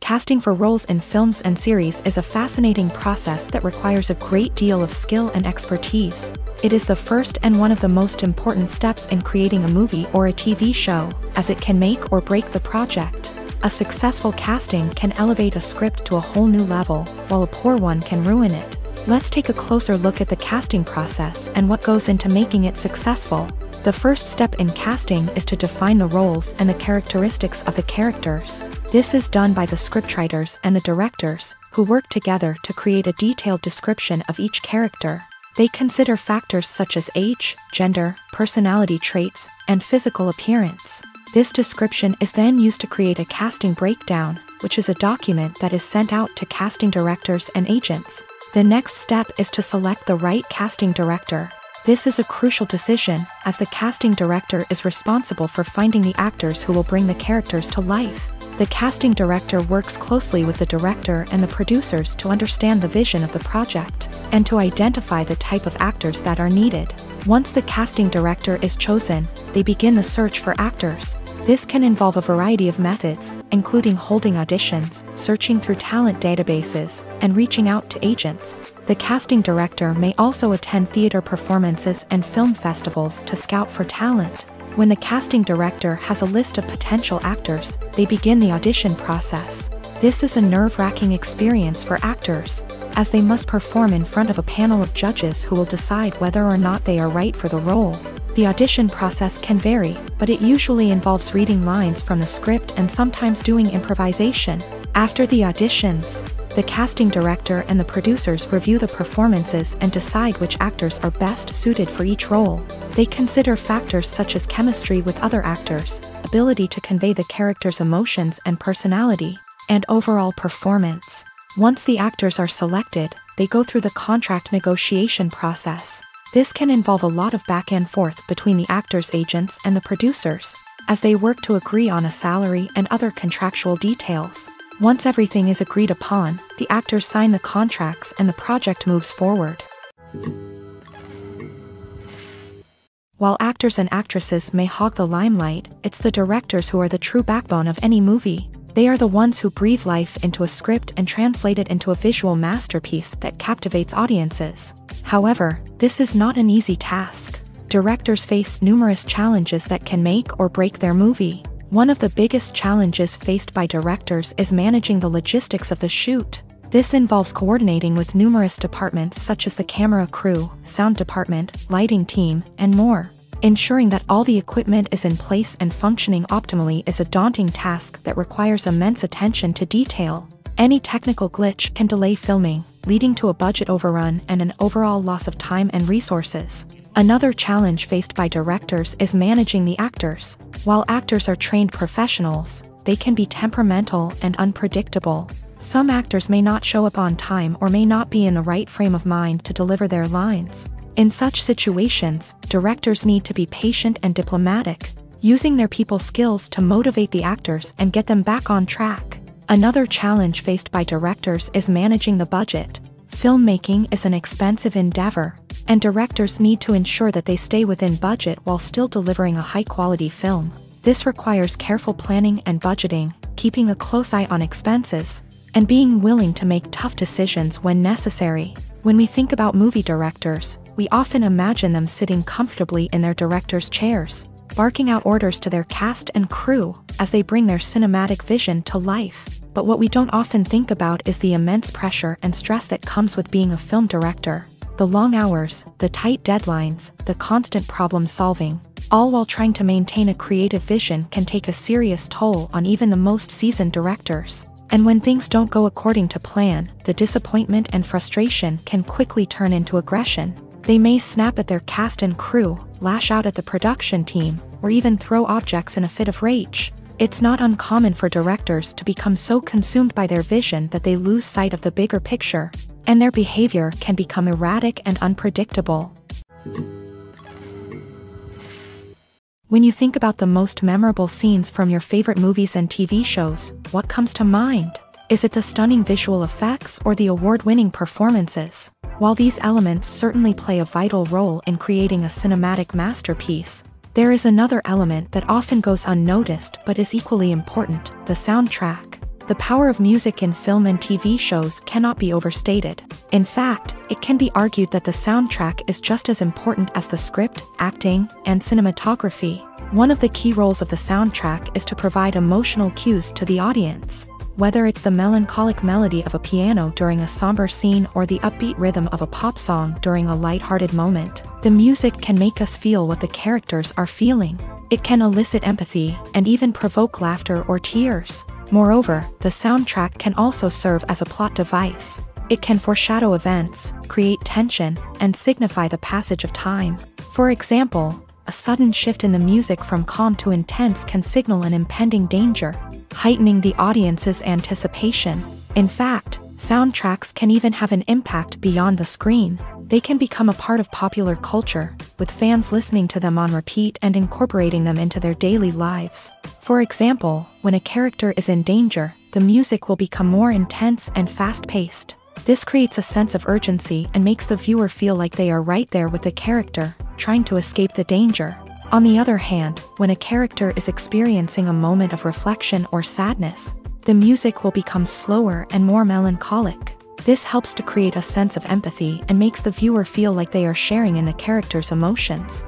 Casting for roles in films and series is a fascinating process that requires a great deal of skill and expertise. It is the first and one of the most important steps in creating a movie or a TV show, as it can make or break the project. A successful casting can elevate a script to a whole new level, while a poor one can ruin it. Let's take a closer look at the casting process and what goes into making it successful. The first step in casting is to define the roles and the characteristics of the characters. This is done by the scriptwriters and the directors, who work together to create a detailed description of each character. They consider factors such as age, gender, personality traits, and physical appearance. This description is then used to create a casting breakdown, which is a document that is sent out to casting directors and agents. The next step is to select the right casting director. This is a crucial decision, as the casting director is responsible for finding the actors who will bring the characters to life. The casting director works closely with the director and the producers to understand the vision of the project, and to identify the type of actors that are needed. Once the casting director is chosen, they begin the search for actors. This can involve a variety of methods, including holding auditions, searching through talent databases, and reaching out to agents. The casting director may also attend theater performances and film festivals to scout for talent. When the casting director has a list of potential actors, they begin the audition process. This is a nerve-wracking experience for actors, as they must perform in front of a panel of judges who will decide whether or not they are right for the role. The audition process can vary, but it usually involves reading lines from the script and sometimes doing improvisation. After the auditions, the casting director and the producers review the performances and decide which actors are best suited for each role. They consider factors such as chemistry with other actors, ability to convey the character's emotions and personality, and overall performance. Once the actors are selected, they go through the contract negotiation process. This can involve a lot of back and forth between the actors' agents and the producers, as they work to agree on a salary and other contractual details. Once everything is agreed upon, the actors sign the contracts and the project moves forward. While actors and actresses may hog the limelight, it's the directors who are the true backbone of any movie. They are the ones who breathe life into a script and translate it into a visual masterpiece that captivates audiences. However, this is not an easy task. Directors face numerous challenges that can make or break their movie. One of the biggest challenges faced by directors is managing the logistics of the shoot. This involves coordinating with numerous departments such as the camera crew, sound department, lighting team, and more. Ensuring that all the equipment is in place and functioning optimally is a daunting task that requires immense attention to detail. Any technical glitch can delay filming, leading to a budget overrun and an overall loss of time and resources. Another challenge faced by directors is managing the actors. While actors are trained professionals, they can be temperamental and unpredictable. Some actors may not show up on time or may not be in the right frame of mind to deliver their lines. In such situations, directors need to be patient and diplomatic, using their people skills to motivate the actors and get them back on track. Another challenge faced by directors is managing the budget. Filmmaking is an expensive endeavor, and directors need to ensure that they stay within budget while still delivering a high-quality film. This requires careful planning and budgeting, keeping a close eye on expenses, and being willing to make tough decisions when necessary. When we think about movie directors, we often imagine them sitting comfortably in their director's chairs, barking out orders to their cast and crew as they bring their cinematic vision to life. But what we don't often think about is the immense pressure and stress that comes with being a film director. The long hours, the tight deadlines, the constant problem solving, all while trying to maintain a creative vision can take a serious toll on even the most seasoned directors. And when things don't go according to plan, the disappointment and frustration can quickly turn into aggression. They may snap at their cast and crew, lash out at the production team, or even throw objects in a fit of rage. It's not uncommon for directors to become so consumed by their vision that they lose sight of the bigger picture, and their behavior can become erratic and unpredictable. When you think about the most memorable scenes from your favorite movies and TV shows, what comes to mind? Is it the stunning visual effects or the award-winning performances? While these elements certainly play a vital role in creating a cinematic masterpiece, there is another element that often goes unnoticed but is equally important: the soundtrack. The power of music in film and TV shows cannot be overstated. In fact, it can be argued that the soundtrack is just as important as the script, acting, and cinematography. One of the key roles of the soundtrack is to provide emotional cues to the audience. Whether it's the melancholic melody of a piano during a somber scene or the upbeat rhythm of a pop song during a lighthearted moment, the music can make us feel what the characters are feeling. It can elicit empathy and even provoke laughter or tears. Moreover, the soundtrack can also serve as a plot device. It can foreshadow events, create tension, and signify the passage of time. For example, a sudden shift in the music from calm to intense can signal an impending danger, heightening the audience's anticipation. In fact, soundtracks can even have an impact beyond the screen. They can become a part of popular culture, with fans listening to them on repeat and incorporating them into their daily lives. For example, when a character is in danger, the music will become more intense and fast-paced. This creates a sense of urgency and makes the viewer feel like they are right there with the character, trying to escape the danger. On the other hand, when a character is experiencing a moment of reflection or sadness, the music will become slower and more melancholic. This helps to create a sense of empathy and makes the viewer feel like they are sharing in the character's emotions.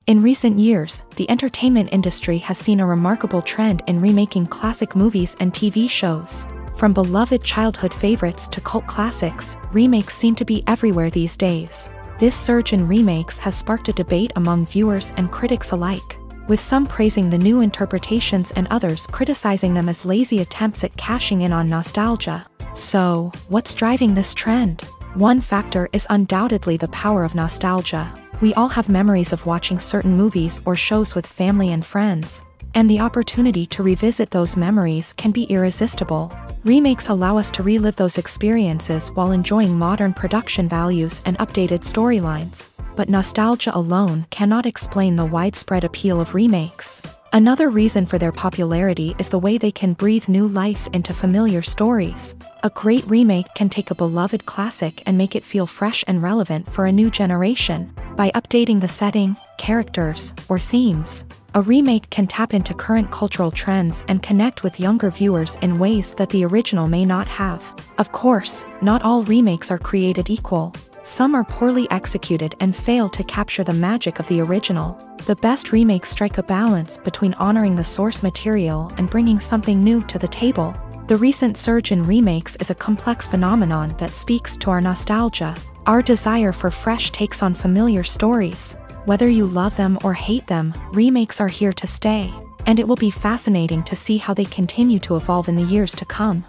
In recent years, the entertainment industry has seen a remarkable trend in remaking classic movies and TV shows. From beloved childhood favorites to cult classics, remakes seem to be everywhere these days. This surge in remakes has sparked a debate among viewers and critics alike, with some praising the new interpretations and others criticizing them as lazy attempts at cashing in on nostalgia. So, what's driving this trend? One factor is undoubtedly the power of nostalgia. We all have memories of watching certain movies or shows with family and friends, and the opportunity to revisit those memories can be irresistible. Remakes allow us to relive those experiences while enjoying modern production values and updated storylines. But nostalgia alone cannot explain the widespread appeal of remakes. Another reason for their popularity is the way they can breathe new life into familiar stories. A great remake can take a beloved classic and make it feel fresh and relevant for a new generation. By updating the setting, characters, or themes, a remake can tap into current cultural trends and connect with younger viewers in ways that the original may not have. Of course, not all remakes are created equal. Some are poorly executed and fail to capture the magic of the original. The best remakes strike a balance between honoring the source material and bringing something new to the table. The recent surge in remakes is a complex phenomenon that speaks to our nostalgia, our desire for fresh takes on familiar stories. Whether you love them or hate them, remakes are here to stay, and it will be fascinating to see how they continue to evolve in the years to come.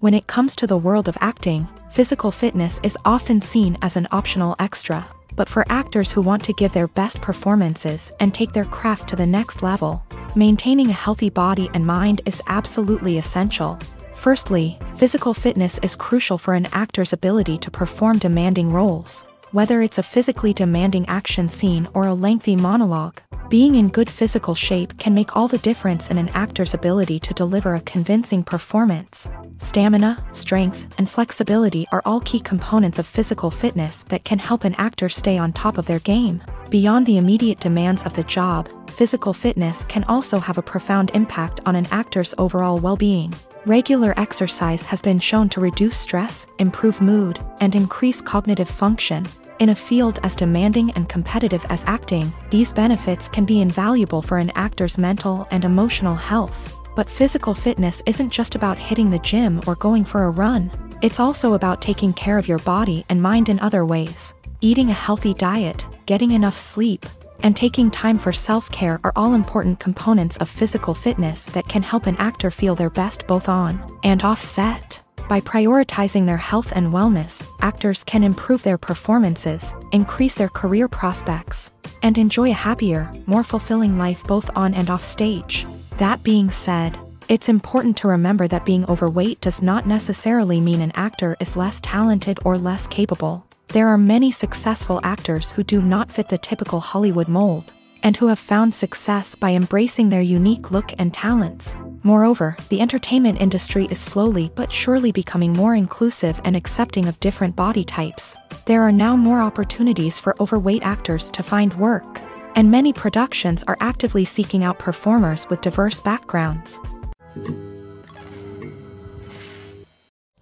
When it comes to the world of acting, physical fitness is often seen as an optional extra. But for actors who want to give their best performances and take their craft to the next level, maintaining a healthy body and mind is absolutely essential. Firstly, physical fitness is crucial for an actor's ability to perform demanding roles. Whether it's a physically demanding action scene or a lengthy monologue, being in good physical shape can make all the difference in an actor's ability to deliver a convincing performance. Stamina, strength, and flexibility are all key components of physical fitness that can help an actor stay on top of their game. Beyond the immediate demands of the job, physical fitness can also have a profound impact on an actor's overall well-being. Regular exercise has been shown to reduce stress, improve mood, and increase cognitive function. In a field as demanding and competitive as acting, these benefits can be invaluable for an actor's mental and emotional health. But physical fitness isn't just about hitting the gym or going for a run. It's also about taking care of your body and mind in other ways. Eating a healthy diet, getting enough sleep, and taking time for self-care are all important components of physical fitness that can help an actor feel their best both on and off set. By prioritizing their health and wellness, actors can improve their performances, increase their career prospects, and enjoy a happier, more fulfilling life both on and off stage. That being said, it's important to remember that being overweight does not necessarily mean an actor is less talented or less capable. There are many successful actors who do not fit the typical Hollywood mold, and who have found success by embracing their unique look and talents. Moreover, the entertainment industry is slowly but surely becoming more inclusive and accepting of different body types. There are now more opportunities for overweight actors to find work, and many productions are actively seeking out performers with diverse backgrounds.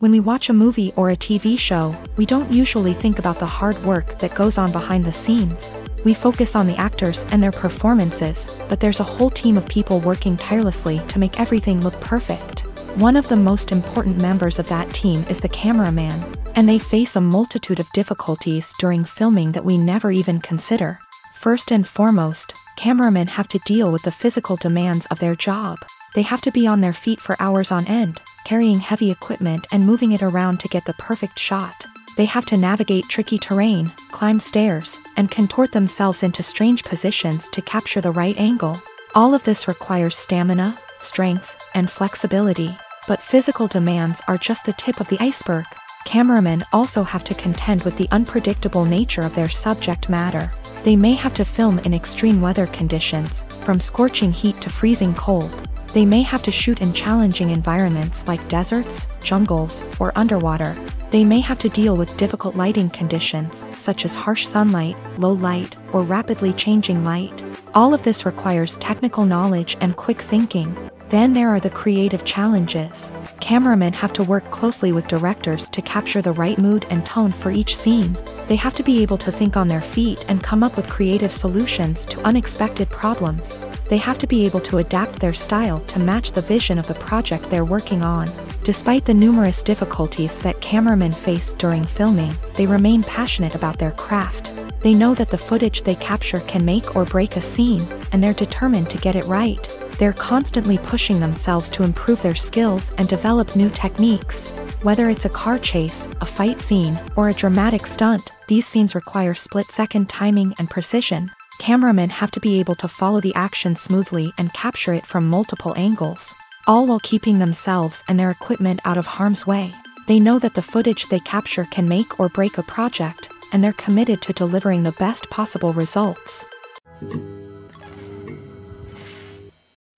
When we watch a movie or a TV show, we don't usually think about the hard work that goes on behind the scenes. We focus on the actors and their performances, but there's a whole team of people working tirelessly to make everything look perfect. One of the most important members of that team is the cameraman, and they face a multitude of difficulties during filming that we never even consider. First and foremost, cameramen have to deal with the physical demands of their job. They have to be on their feet for hours on end, carrying heavy equipment and moving it around to get the perfect shot. They have to navigate tricky terrain, climb stairs, and contort themselves into strange positions to capture the right angle. All of this requires stamina, strength, and flexibility. But physical demands are just the tip of the iceberg. Cameramen also have to contend with the unpredictable nature of their subject matter. They may have to film in extreme weather conditions, from scorching heat to freezing cold. They may have to shoot in challenging environments like deserts, jungles, or underwater. They may have to deal with difficult lighting conditions, such as harsh sunlight, low light, or rapidly changing light. All of this requires technical knowledge and quick thinking. Then there are the creative challenges. Cameramen have to work closely with directors to capture the right mood and tone for each scene. They have to be able to think on their feet and come up with creative solutions to unexpected problems. They have to be able to adapt their style to match the vision of the project they're working on. Despite the numerous difficulties that cameramen face during filming, they remain passionate about their craft. They know that the footage they capture can make or break a scene, and they're determined to get it right. They're constantly pushing themselves to improve their skills and develop new techniques. Whether it's a car chase, a fight scene, or a dramatic stunt, these scenes require split-second timing and precision. Cameramen have to be able to follow the action smoothly and capture it from multiple angles, all while keeping themselves and their equipment out of harm's way. They know that the footage they capture can make or break a project, and they're committed to delivering the best possible results.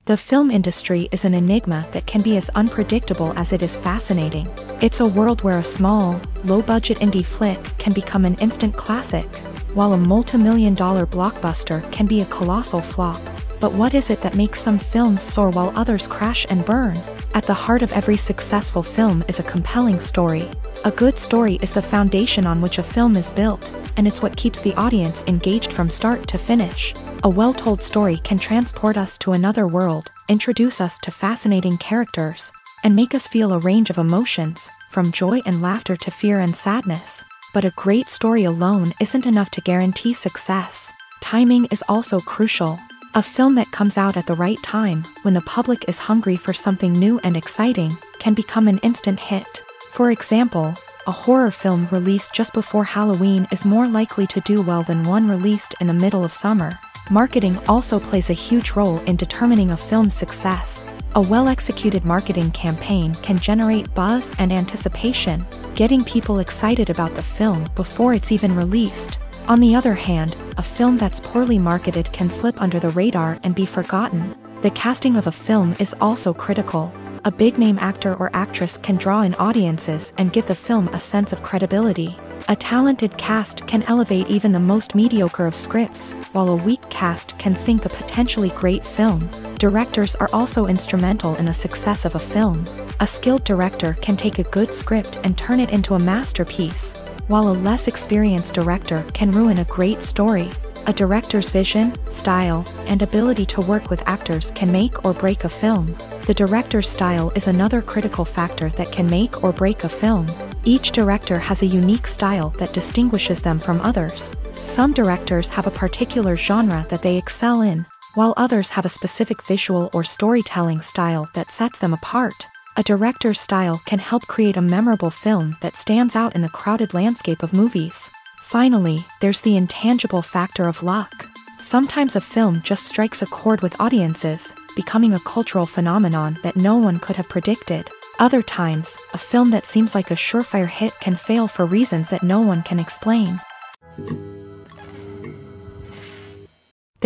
The film industry is an enigma that can be as unpredictable as it is fascinating. It's a world where a small, low-budget indie flick can become an instant classic, while a multi-million-dollar blockbuster can be a colossal flop. But what is it that makes some films soar while others crash and burn? At the heart of every successful film is a compelling story. A good story is the foundation on which a film is built, and it's what keeps the audience engaged from start to finish. A well-told story can transport us to another world, introduce us to fascinating characters, and make us feel a range of emotions, from joy and laughter to fear and sadness. But a great story alone isn't enough to guarantee success. Timing is also crucial. A film that comes out at the right time, when the public is hungry for something new and exciting, can become an instant hit. For example, a horror film released just before Halloween is more likely to do well than one released in the middle of summer. Marketing also plays a huge role in determining a film's success. A well-executed marketing campaign can generate buzz and anticipation, getting people excited about the film before it's even released. On the other hand, a film that's poorly marketed can slip under the radar and be forgotten. The casting of a film is also critical. A big-name actor or actress can draw in audiences and give the film a sense of credibility. A talented cast can elevate even the most mediocre of scripts, while a weak cast can sink a potentially great film. Directors are also instrumental in the success of a film. A skilled director can take a good script and turn it into a masterpiece, while a less experienced director can ruin a great story. A director's vision, style, and ability to work with actors can make or break a film. The director's style is another critical factor that can make or break a film. Each director has a unique style that distinguishes them from others. Some directors have a particular genre that they excel in, while others have a specific visual or storytelling style that sets them apart. A director's style can help create a memorable film that stands out in the crowded landscape of movies. Finally, there's the intangible factor of luck. Sometimes a film just strikes a chord with audiences, becoming a cultural phenomenon that no one could have predicted. Other times, a film that seems like a surefire hit can fail for reasons that no one can explain.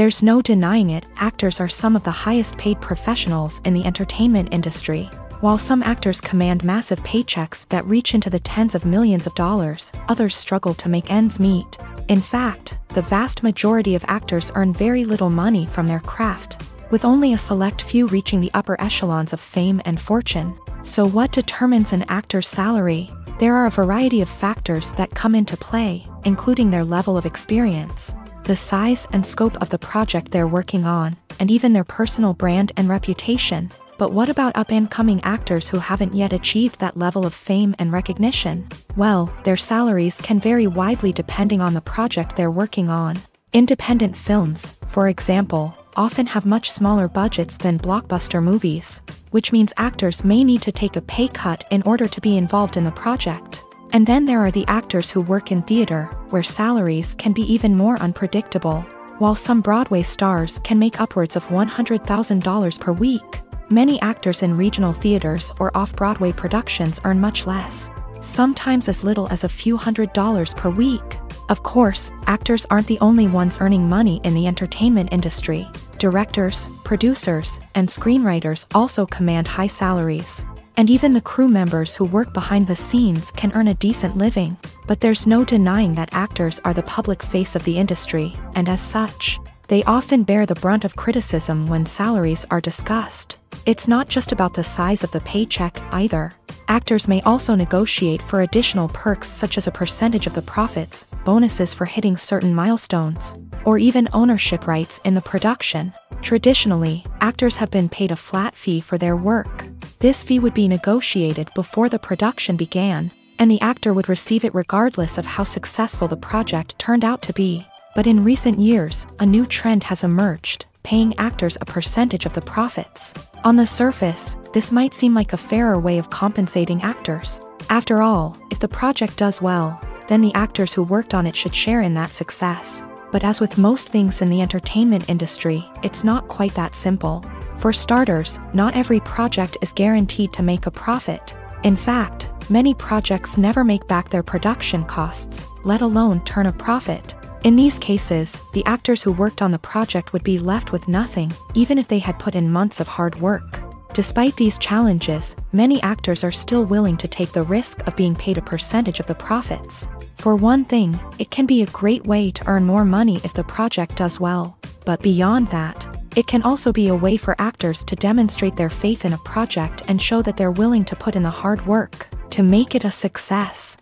There's no denying it, actors are some of the highest paid professionals in the entertainment industry. While some actors command massive paychecks that reach into the tens of millions of dollars, others struggle to make ends meet. In fact, the vast majority of actors earn very little money from their craft, with only a select few reaching the upper echelons of fame and fortune. So what determines an actor's salary? There are a variety of factors that come into play, including their level of experience, the size and scope of the project they're working on, and even their personal brand and reputation. But what about up-and-coming actors who haven't yet achieved that level of fame and recognition? Well, their salaries can vary widely depending on the project they're working on. Independent films, for example, often have much smaller budgets than blockbuster movies, which means actors may need to take a pay cut in order to be involved in the project. And then there are the actors who work in theater, where salaries can be even more unpredictable. While some Broadway stars can make upwards of $100,000 per week, many actors in regional theaters or off-Broadway productions earn much less, sometimes as little as a few $100s per week. Of course, actors aren't the only ones earning money in the entertainment industry. Directors, producers, and screenwriters also command high salaries. And even the crew members who work behind the scenes can earn a decent living. But there's no denying that actors are the public face of the industry, and as such, they often bear the brunt of criticism when salaries are discussed. It's not just about the size of the paycheck, either. Actors may also negotiate for additional perks such as a percentage of the profits, bonuses for hitting certain milestones, or even ownership rights in the production. Traditionally, actors have been paid a flat fee for their work. This fee would be negotiated before the production began, and the actor would receive it regardless of how successful the project turned out to be. But in recent years, a new trend has emerged, paying actors a percentage of the profits. On the surface, this might seem like a fairer way of compensating actors. After all, if the project does well, then the actors who worked on it should share in that success. But as with most things in the entertainment industry, it's not quite that simple. For starters, not every project is guaranteed to make a profit. In fact, many projects never make back their production costs, let alone turn a profit. In these cases, the actors who worked on the project would be left with nothing, even if they had put in months of hard work. Despite these challenges, many actors are still willing to take the risk of being paid a percentage of the profits. For one thing, it can be a great way to earn more money if the project does well. But beyond that, it can also be a way for actors to demonstrate their faith in a project and show that they're willing to put in the hard work to make it a success.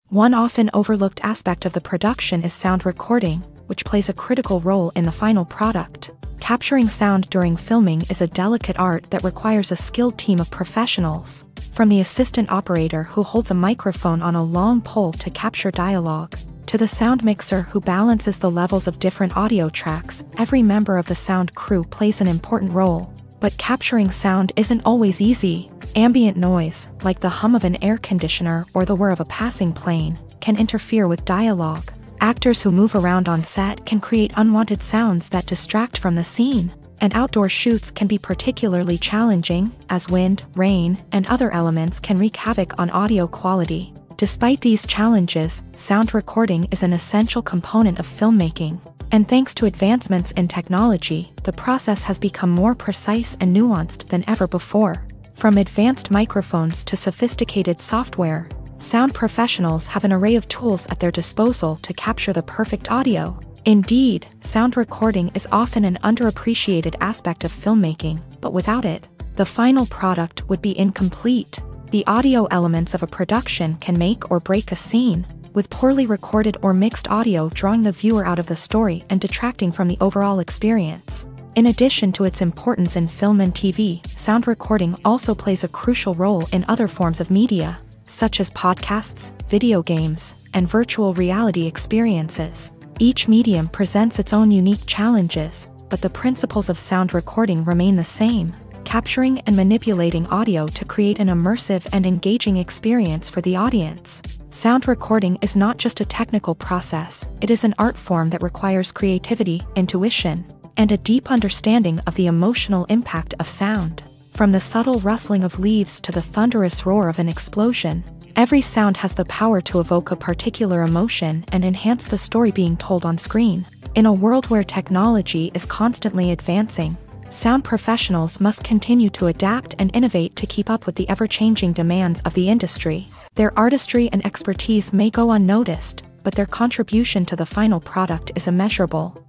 One often overlooked aspect of the production is sound recording, which plays a critical role in the final product. Capturing sound during filming is a delicate art that requires a skilled team of professionals. From the assistant operator who holds a microphone on a long pole to capture dialogue, to the sound mixer who balances the levels of different audio tracks, every member of the sound crew plays an important role. But capturing sound isn't always easy. Ambient noise, like the hum of an air conditioner or the whir of a passing plane, can interfere with dialogue. Actors who move around on set can create unwanted sounds that distract from the scene. And outdoor shoots can be particularly challenging, as wind, rain, and other elements can wreak havoc on audio quality. Despite these challenges, sound recording is an essential component of filmmaking. And thanks to advancements in technology, the process has become more precise and nuanced than ever before. From advanced microphones to sophisticated software, sound professionals have an array of tools at their disposal to capture the perfect audio. Indeed, sound recording is often an underappreciated aspect of filmmaking, but without it, the final product would be incomplete. The audio elements of a production can make or break a scene, with poorly recorded or mixed audio drawing the viewer out of the story and detracting from the overall experience. In addition to its importance in film and TV, sound recording also plays a crucial role in other forms of media, such as podcasts, video games, and virtual reality experiences. Each medium presents its own unique challenges, but the principles of sound recording remain the same, capturing and manipulating audio to create an immersive and engaging experience for the audience. Sound recording is not just a technical process, it is an art form that requires creativity, intuition, and a deep understanding of the emotional impact of sound. From the subtle rustling of leaves to the thunderous roar of an explosion, Every sound has the power to evoke a particular emotion and enhance the story being told on screen. In a world where technology is constantly advancing, sound professionals must continue to adapt and innovate to keep up with the ever-changing demands of the industry. Their artistry and expertise may go unnoticed, but their contribution to the final product is immeasurable.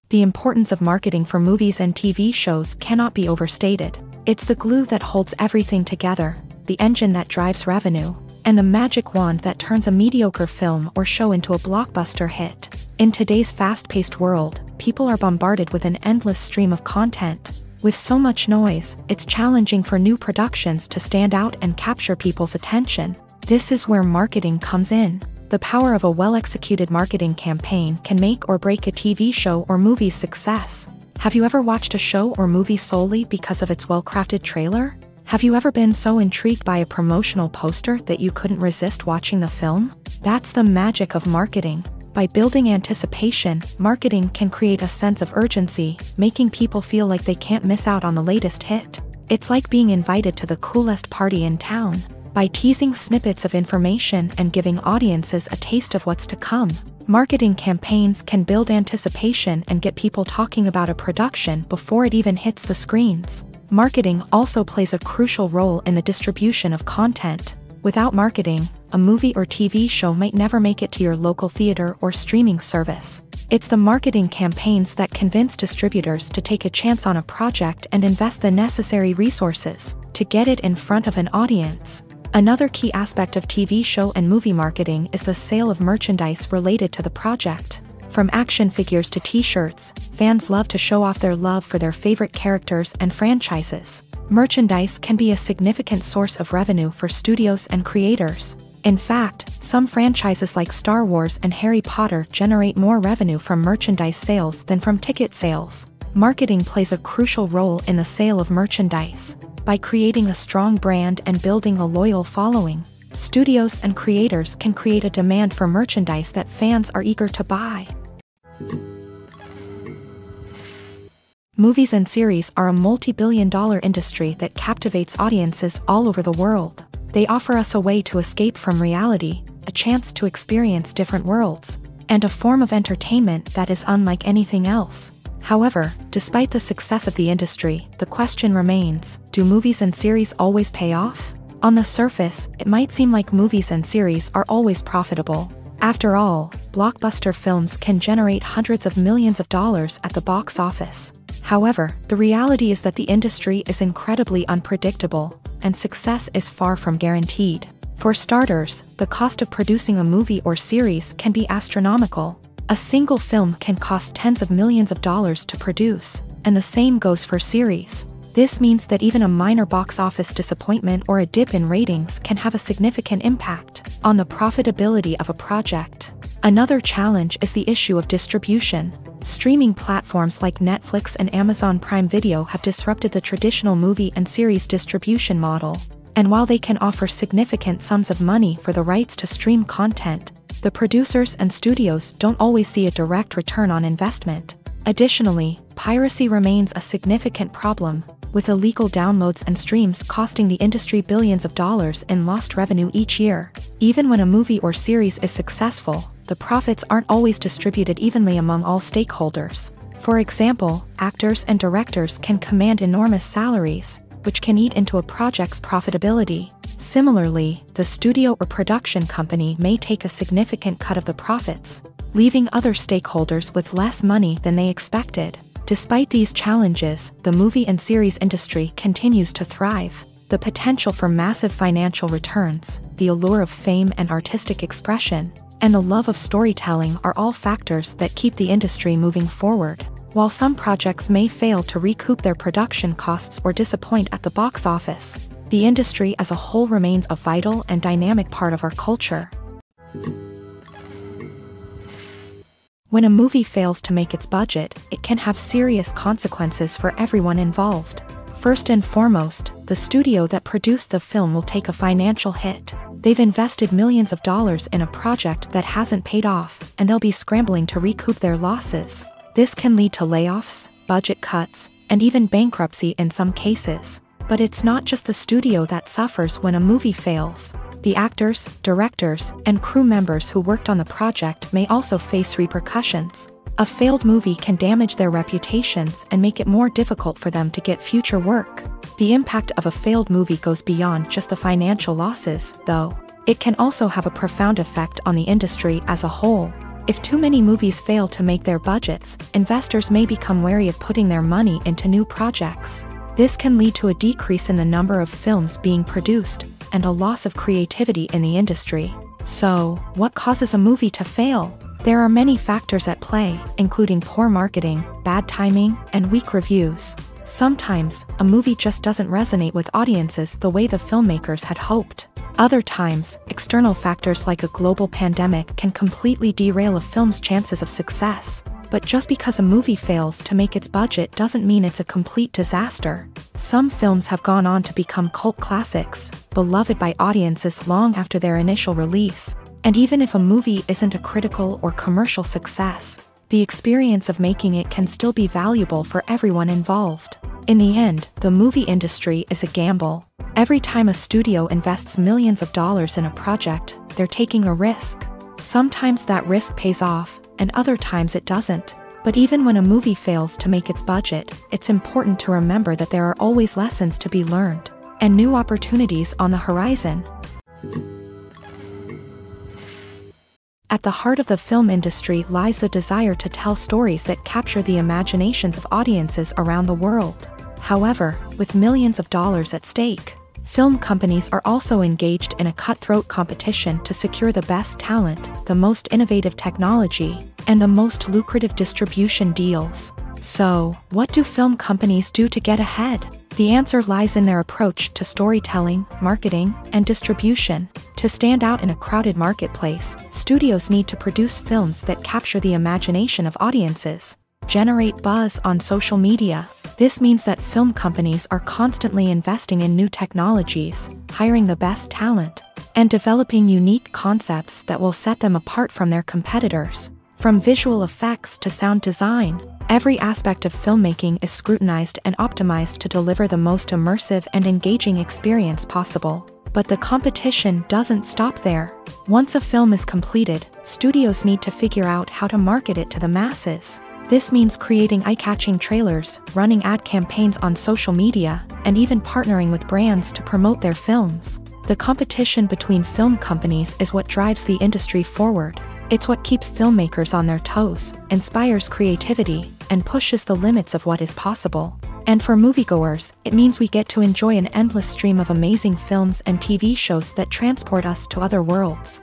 The importance of marketing for movies and TV shows cannot be overstated. It's the glue that holds everything together, the engine that drives revenue, and the magic wand that turns a mediocre film or show into a blockbuster hit. In today's fast-paced world, people are bombarded with an endless stream of content. With so much noise, it's challenging for new productions to stand out and capture people's attention. This is where marketing comes in. The power of a well-executed marketing campaign can make or break a TV show or movie's success. Have you ever watched a show or movie solely because of its well-crafted trailer? Have you ever been so intrigued by a promotional poster that you couldn't resist watching the film? That's the magic of marketing. By building anticipation, marketing can create a sense of urgency, making people feel like they can't miss out on the latest hit. It's like being invited to the coolest party in town. By teasing snippets of information and giving audiences a taste of what's to come, marketing campaigns can build anticipation and get people talking about a production before it even hits the screens. Marketing also plays a crucial role in the distribution of content. Without marketing, a movie or TV show might never make it to your local theater or streaming service. It's the marketing campaigns that convince distributors to take a chance on a project and invest the necessary resources to get it in front of an audience. Another key aspect of TV show and movie marketing is the sale of merchandise related to the project. From action figures to t-shirts, fans love to show off their love for their favorite characters and franchises. Merchandise can be a significant source of revenue for studios and creators. In fact, some franchises like Star Wars and Harry Potter generate more revenue from merchandise sales than from ticket sales. Marketing plays a crucial role in the sale of merchandise. By creating a strong brand and building a loyal following, studios and creators can create a demand for merchandise that fans are eager to buy. Movies and series are a multi-billion-dollar industry that captivates audiences all over the world. They offer us a way to escape from reality, a chance to experience different worlds, and a form of entertainment that is unlike anything else. However, despite the success of the industry, the question remains, do movies and series always pay off? On the surface, it might seem like movies and series are always profitable. After all, blockbuster films can generate hundreds of millions of dollars at the box office. However, the reality is that the industry is incredibly unpredictable, and success is far from guaranteed. For starters, the cost of producing a movie or series can be astronomical. A single film can cost tens of millions of dollars to produce, and the same goes for series. This means that even a minor box office disappointment or a dip in ratings can have a significant impact on the profitability of a project. Another challenge is the issue of distribution. Streaming platforms like Netflix and Amazon Prime Video have disrupted the traditional movie and series distribution model. And while they can offer significant sums of money for the rights to stream content, the producers and studios don't always see a direct return on investment. Additionally, piracy remains a significant problem, with illegal downloads and streams costing the industry billions of dollars in lost revenue each year. Even when a movie or series is successful, the profits aren't always distributed evenly among all stakeholders. For example, actors and directors can command enormous salaries, which can eat into a project's profitability. Similarly, the studio or production company may take a significant cut of the profits, leaving other stakeholders with less money than they expected. Despite these challenges, the movie and series industry continues to thrive. The potential for massive financial returns, the allure of fame and artistic expression, and the love of storytelling are all factors that keep the industry moving forward. While some projects may fail to recoup their production costs or disappoint at the box office, the industry as a whole remains a vital and dynamic part of our culture. When a movie fails to make its budget, it can have serious consequences for everyone involved. First and foremost, the studio that produced the film will take a financial hit. They've invested millions of dollars in a project that hasn't paid off, and they'll be scrambling to recoup their losses. This can lead to layoffs, budget cuts, and even bankruptcy in some cases. But it's not just the studio that suffers when a movie fails. The actors, directors, and crew members who worked on the project may also face repercussions. A failed movie can damage their reputations and make it more difficult for them to get future work. The impact of a failed movie goes beyond just the financial losses, though. It can also have a profound effect on the industry as a whole. If too many movies fail to make their budgets, investors may become wary of putting their money into new projects. This can lead to a decrease in the number of films being produced, and a loss of creativity in the industry. So, what causes a movie to fail? There are many factors at play, including poor marketing, bad timing, and weak reviews. Sometimes, a movie just doesn't resonate with audiences the way the filmmakers had hoped. Other times, external factors like a global pandemic can completely derail a film's chances of success. But just because a movie fails to make its budget doesn't mean it's a complete disaster. Some films have gone on to become cult classics, beloved by audiences long after their initial release. And even if a movie isn't a critical or commercial success, the experience of making it can still be valuable for everyone involved. In the end, the movie industry is a gamble. Every time a studio invests millions of dollars in a project, they're taking a risk. Sometimes that risk pays off, and other times it doesn't. But even when a movie fails to make its budget, it's important to remember that there are always lessons to be learned, and new opportunities on the horizon. At the heart of the film industry lies the desire to tell stories that capture the imaginations of audiences around the world. However, with millions of dollars at stake, film companies are also engaged in a cutthroat competition to secure the best talent, the most innovative technology, and the most lucrative distribution deals. So, what do film companies do to get ahead? The answer lies in their approach to storytelling, marketing, and distribution. To stand out in a crowded marketplace, studios need to produce films that capture the imagination of audiences, generate buzz on social media. This means that film companies are constantly investing in new technologies, hiring the best talent, and developing unique concepts that will set them apart from their competitors. From visual effects to sound design, every aspect of filmmaking is scrutinized and optimized to deliver the most immersive and engaging experience possible. But the competition doesn't stop there. Once a film is completed, studios need to figure out how to market it to the masses. This means creating eye-catching trailers, running ad campaigns on social media, and even partnering with brands to promote their films. The competition between film companies is what drives the industry forward. It's what keeps filmmakers on their toes, inspires creativity, and pushes the limits of what is possible. And for moviegoers, it means we get to enjoy an endless stream of amazing films and TV shows that transport us to other worlds.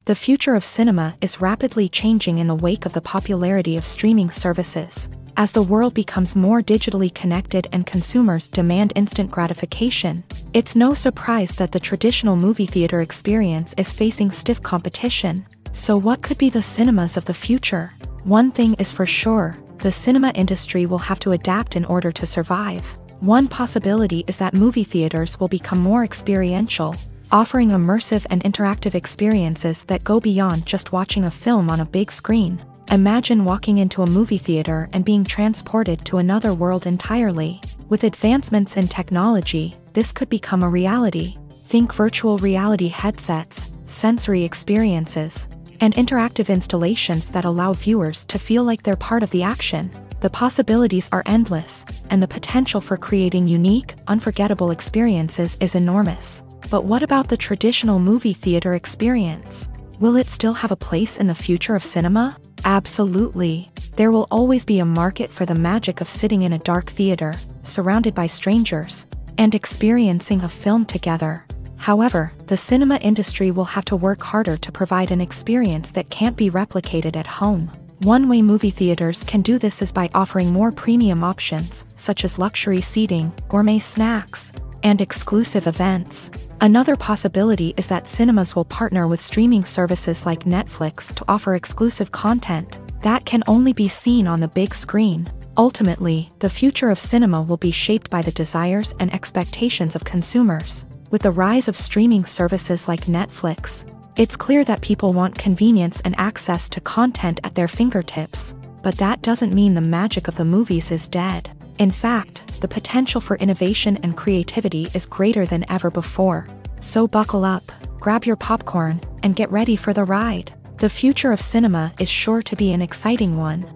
The future of cinema is rapidly changing in the wake of the popularity of streaming services. As the world becomes more digitally connected and consumers demand instant gratification, it's no surprise that the traditional movie theater experience is facing stiff competition. So what could be the cinemas of the future? One thing is for sure, the cinema industry will have to adapt in order to survive. One possibility is that movie theaters will become more experiential, offering immersive and interactive experiences that go beyond just watching a film on a big screen. Imagine walking into a movie theater and being transported to another world entirely. With advancements in technology, this could become a reality. Think virtual reality headsets, sensory experiences, and interactive installations that allow viewers to feel like they're part of the action. The possibilities are endless, and the potential for creating unique, unforgettable experiences is enormous. But what about the traditional movie theater experience? Will it still have a place in the future of cinema? Absolutely. There will always be a market for the magic of sitting in a dark theater, surrounded by strangers, and experiencing a film together. However, the cinema industry will have to work harder to provide an experience that can't be replicated at home. One way movie theaters can do this is by offering more premium options, such as luxury seating, gourmet snacks, and exclusive events. Another possibility is that cinemas will partner with streaming services like Netflix to offer exclusive content that can only be seen on the big screen. Ultimately, the future of cinema will be shaped by the desires and expectations of consumers. With the rise of streaming services like Netflix, it's clear that people want convenience and access to content at their fingertips. But that doesn't mean the magic of the movies is dead. In fact, the potential for innovation and creativity is greater than ever before. So buckle up, grab your popcorn, and get ready for the ride. The future of cinema is sure to be an exciting one.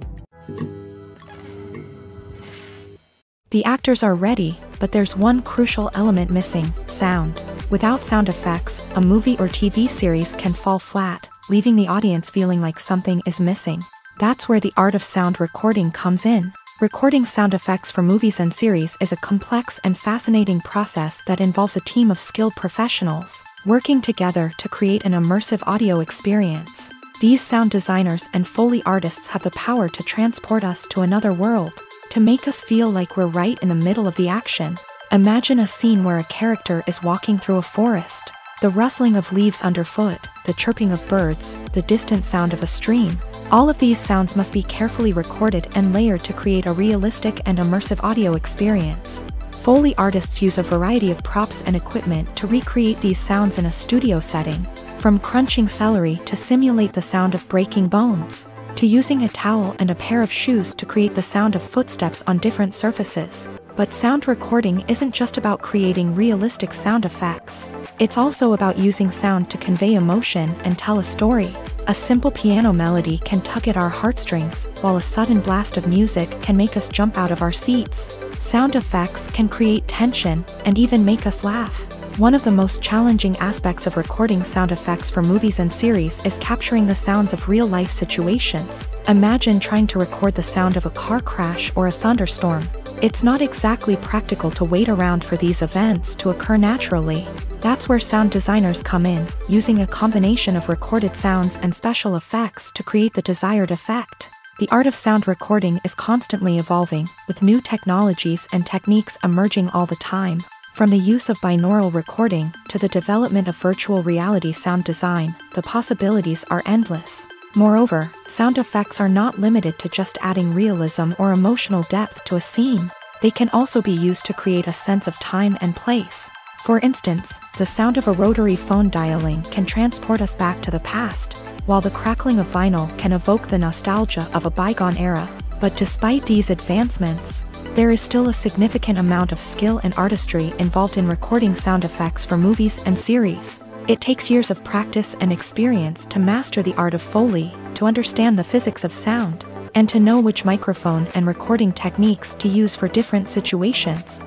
The actors are ready, but there's one crucial element missing: sound. Without sound effects, a movie or TV series can fall flat, leaving the audience feeling like something is missing. That's where the art of sound recording comes in. Recording sound effects for movies and series is a complex and fascinating process that involves a team of skilled professionals working together to create an immersive audio experience. These sound designers and Foley artists have the power to transport us to another world, to make us feel like we're right in the middle of the action. Imagine a scene where a character is walking through a forest. The rustling of leaves underfoot, the chirping of birds, the distant sound of a stream. All of these sounds must be carefully recorded and layered to create a realistic and immersive audio experience. Foley artists use a variety of props and equipment to recreate these sounds in a studio setting, from crunching celery to simulate the sound of breaking bones, to using a towel and a pair of shoes to create the sound of footsteps on different surfaces. But sound recording isn't just about creating realistic sound effects. It's also about using sound to convey emotion and tell a story. A simple piano melody can tug at our heartstrings, while a sudden blast of music can make us jump out of our seats. Sound effects can create tension and even make us laugh. One of the most challenging aspects of recording sound effects for movies and series is capturing the sounds of real-life situations. Imagine trying to record the sound of a car crash or a thunderstorm. It's not exactly practical to wait around for these events to occur naturally. That's where sound designers come in, using a combination of recorded sounds and special effects to create the desired effect. The art of sound recording is constantly evolving, with new technologies and techniques emerging all the time. From the use of binaural recording to the development of virtual reality sound design, the possibilities are endless. Moreover, sound effects are not limited to just adding realism or emotional depth to a scene. They can also be used to create a sense of time and place. For instance, the sound of a rotary phone dialing can transport us back to the past, while the crackling of vinyl can evoke the nostalgia of a bygone era. But despite these advancements, there is still a significant amount of skill and artistry involved in recording sound effects for movies and series. It takes years of practice and experience to master the art of Foley, to understand the physics of sound, and to know which microphone and recording techniques to use for different situations.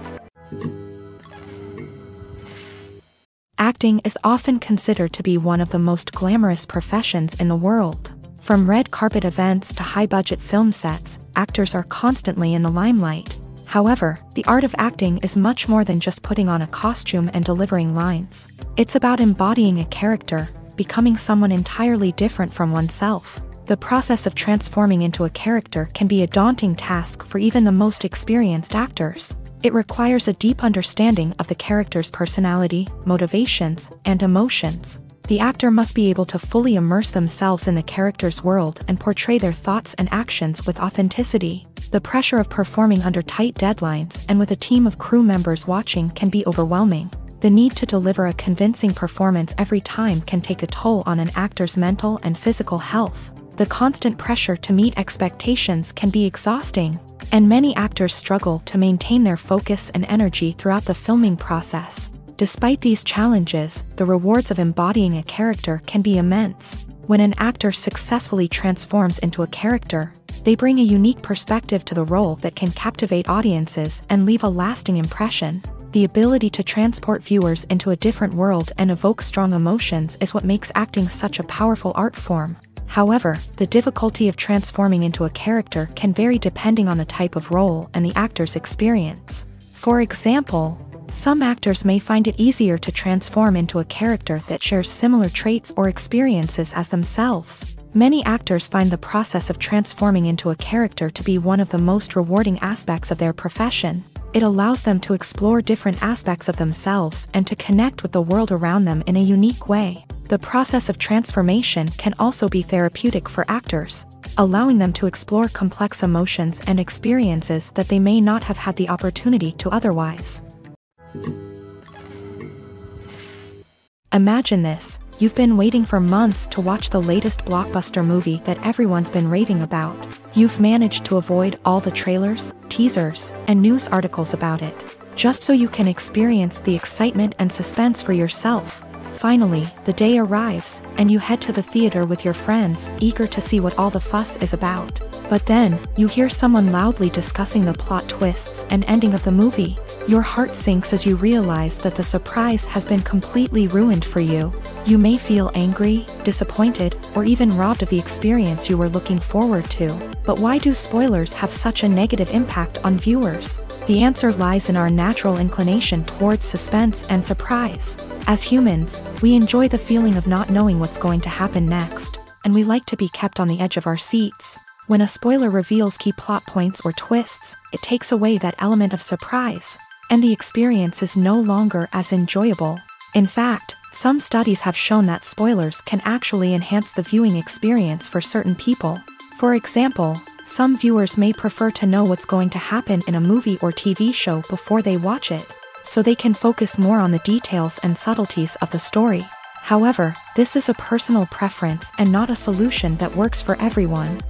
Acting is often considered to be one of the most glamorous professions in the world. From red carpet events to high-budget film sets, actors are constantly in the limelight. However, the art of acting is much more than just putting on a costume and delivering lines. It's about embodying a character, becoming someone entirely different from oneself. The process of transforming into a character can be a daunting task for even the most experienced actors. It requires a deep understanding of the character's personality, motivations, and emotions. The actor must be able to fully immerse themselves in the character's world and portray their thoughts and actions with authenticity. The pressure of performing under tight deadlines and with a team of crew members watching can be overwhelming. The need to deliver a convincing performance every time can take a toll on an actor's mental and physical health. The constant pressure to meet expectations can be exhausting, and many actors struggle to maintain their focus and energy throughout the filming process. Despite these challenges, the rewards of embodying a character can be immense. When an actor successfully transforms into a character, they bring a unique perspective to the role that can captivate audiences and leave a lasting impression. The ability to transport viewers into a different world and evoke strong emotions is what makes acting such a powerful art form. However, the difficulty of transforming into a character can vary depending on the type of role and the actor's experience. For example, some actors may find it easier to transform into a character that shares similar traits or experiences as themselves. Many actors find the process of transforming into a character to be one of the most rewarding aspects of their profession. It allows them to explore different aspects of themselves and to connect with the world around them in a unique way. The process of transformation can also be therapeutic for actors, allowing them to explore complex emotions and experiences that they may not have had the opportunity to otherwise. Imagine this: You've been waiting for months to watch the latest blockbuster movie that everyone's been raving about. You've managed to avoid all the trailers, teasers, and news articles about it, just so you can experience the excitement and suspense for yourself. Finally, the day arrives, and you head to the theater with your friends, eager to see what all the fuss is about. But then, you hear someone loudly discussing the plot twists and ending of the movie. Your heart sinks as you realize that the surprise has been completely ruined for you. You may feel angry, disappointed, or even robbed of the experience you were looking forward to. But why do spoilers have such a negative impact on viewers? The answer lies in our natural inclination towards suspense and surprise. As humans, we enjoy the feeling of not knowing what's going to happen next, and we like to be kept on the edge of our seats. When a spoiler reveals key plot points or twists, it takes away that element of surprise, and the experience is no longer as enjoyable. In fact, some studies have shown that spoilers can actually enhance the viewing experience for certain people. For example, some viewers may prefer to know what's going to happen in a movie or TV show before they watch it, so they can focus more on the details and subtleties of the story. However, this is a personal preference and not a solution that works for everyone.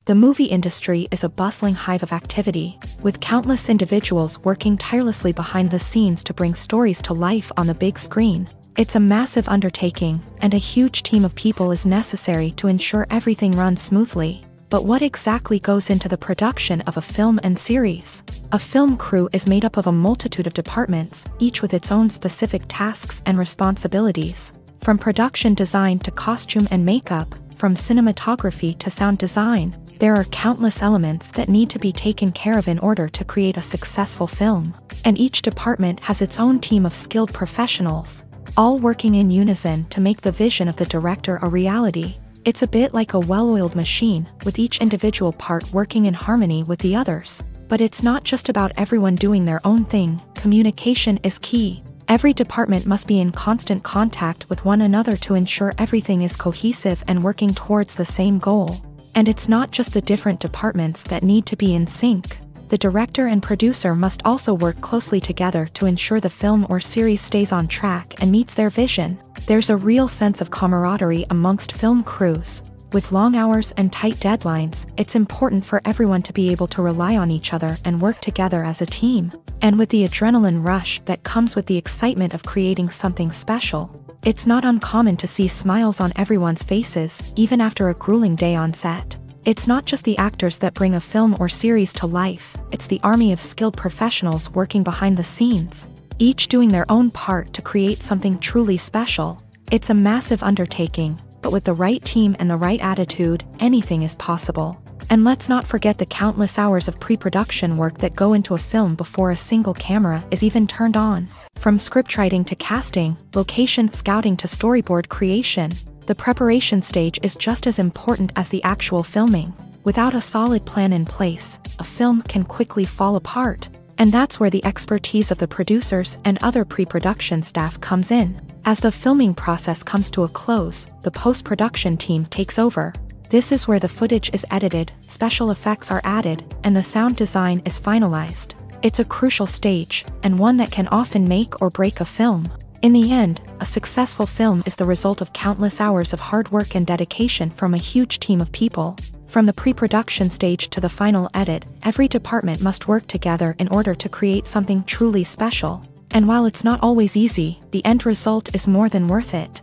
The movie industry is a bustling hive of activity, with countless individuals working tirelessly behind the scenes to bring stories to life on the big screen. It's a massive undertaking, and a huge team of people is necessary to ensure everything runs smoothly. But what exactly goes into the production of a film and series? A film crew is made up of a multitude of departments, each with its own specific tasks and responsibilities. From production design to costume and makeup, from cinematography to sound design, there are countless elements that need to be taken care of in order to create a successful film. And each department has its own team of skilled professionals, all working in unison to make the vision of the director a reality. It's a bit like a well-oiled machine, with each individual part working in harmony with the others. But it's not just about everyone doing their own thing. Communication is key. Every department must be in constant contact with one another to ensure everything is cohesive and working towards the same goal. And it's not just the different departments that need to be in sync. The director and producer must also work closely together to ensure the film or series stays on track and meets their vision. There's a real sense of camaraderie amongst film crews. With long hours and tight deadlines, it's important for everyone to be able to rely on each other and work together as a team. And with the adrenaline rush that comes with the excitement of creating something special, it's not uncommon to see smiles on everyone's faces, even after a grueling day on set. It's not just the actors that bring a film or series to life, it's the army of skilled professionals working behind the scenes, each doing their own part to create something truly special. It's a massive undertaking, but with the right team and the right attitude, anything is possible. And let's not forget the countless hours of pre-production work that go into a film before a single camera is even turned on. From scriptwriting to casting, location scouting to storyboard creation, the preparation stage is just as important as the actual filming. Without a solid plan in place, a film can quickly fall apart. And that's where the expertise of the producers and other pre-production staff comes in. As the filming process comes to a close, the post-production team takes over. This is where the footage is edited, special effects are added, and the sound design is finalized. It's a crucial stage, and one that can often make or break a film. In the end, a successful film is the result of countless hours of hard work and dedication from a huge team of people. From the pre-production stage to the final edit, every department must work together in order to create something truly special. And while it's not always easy, the end result is more than worth it.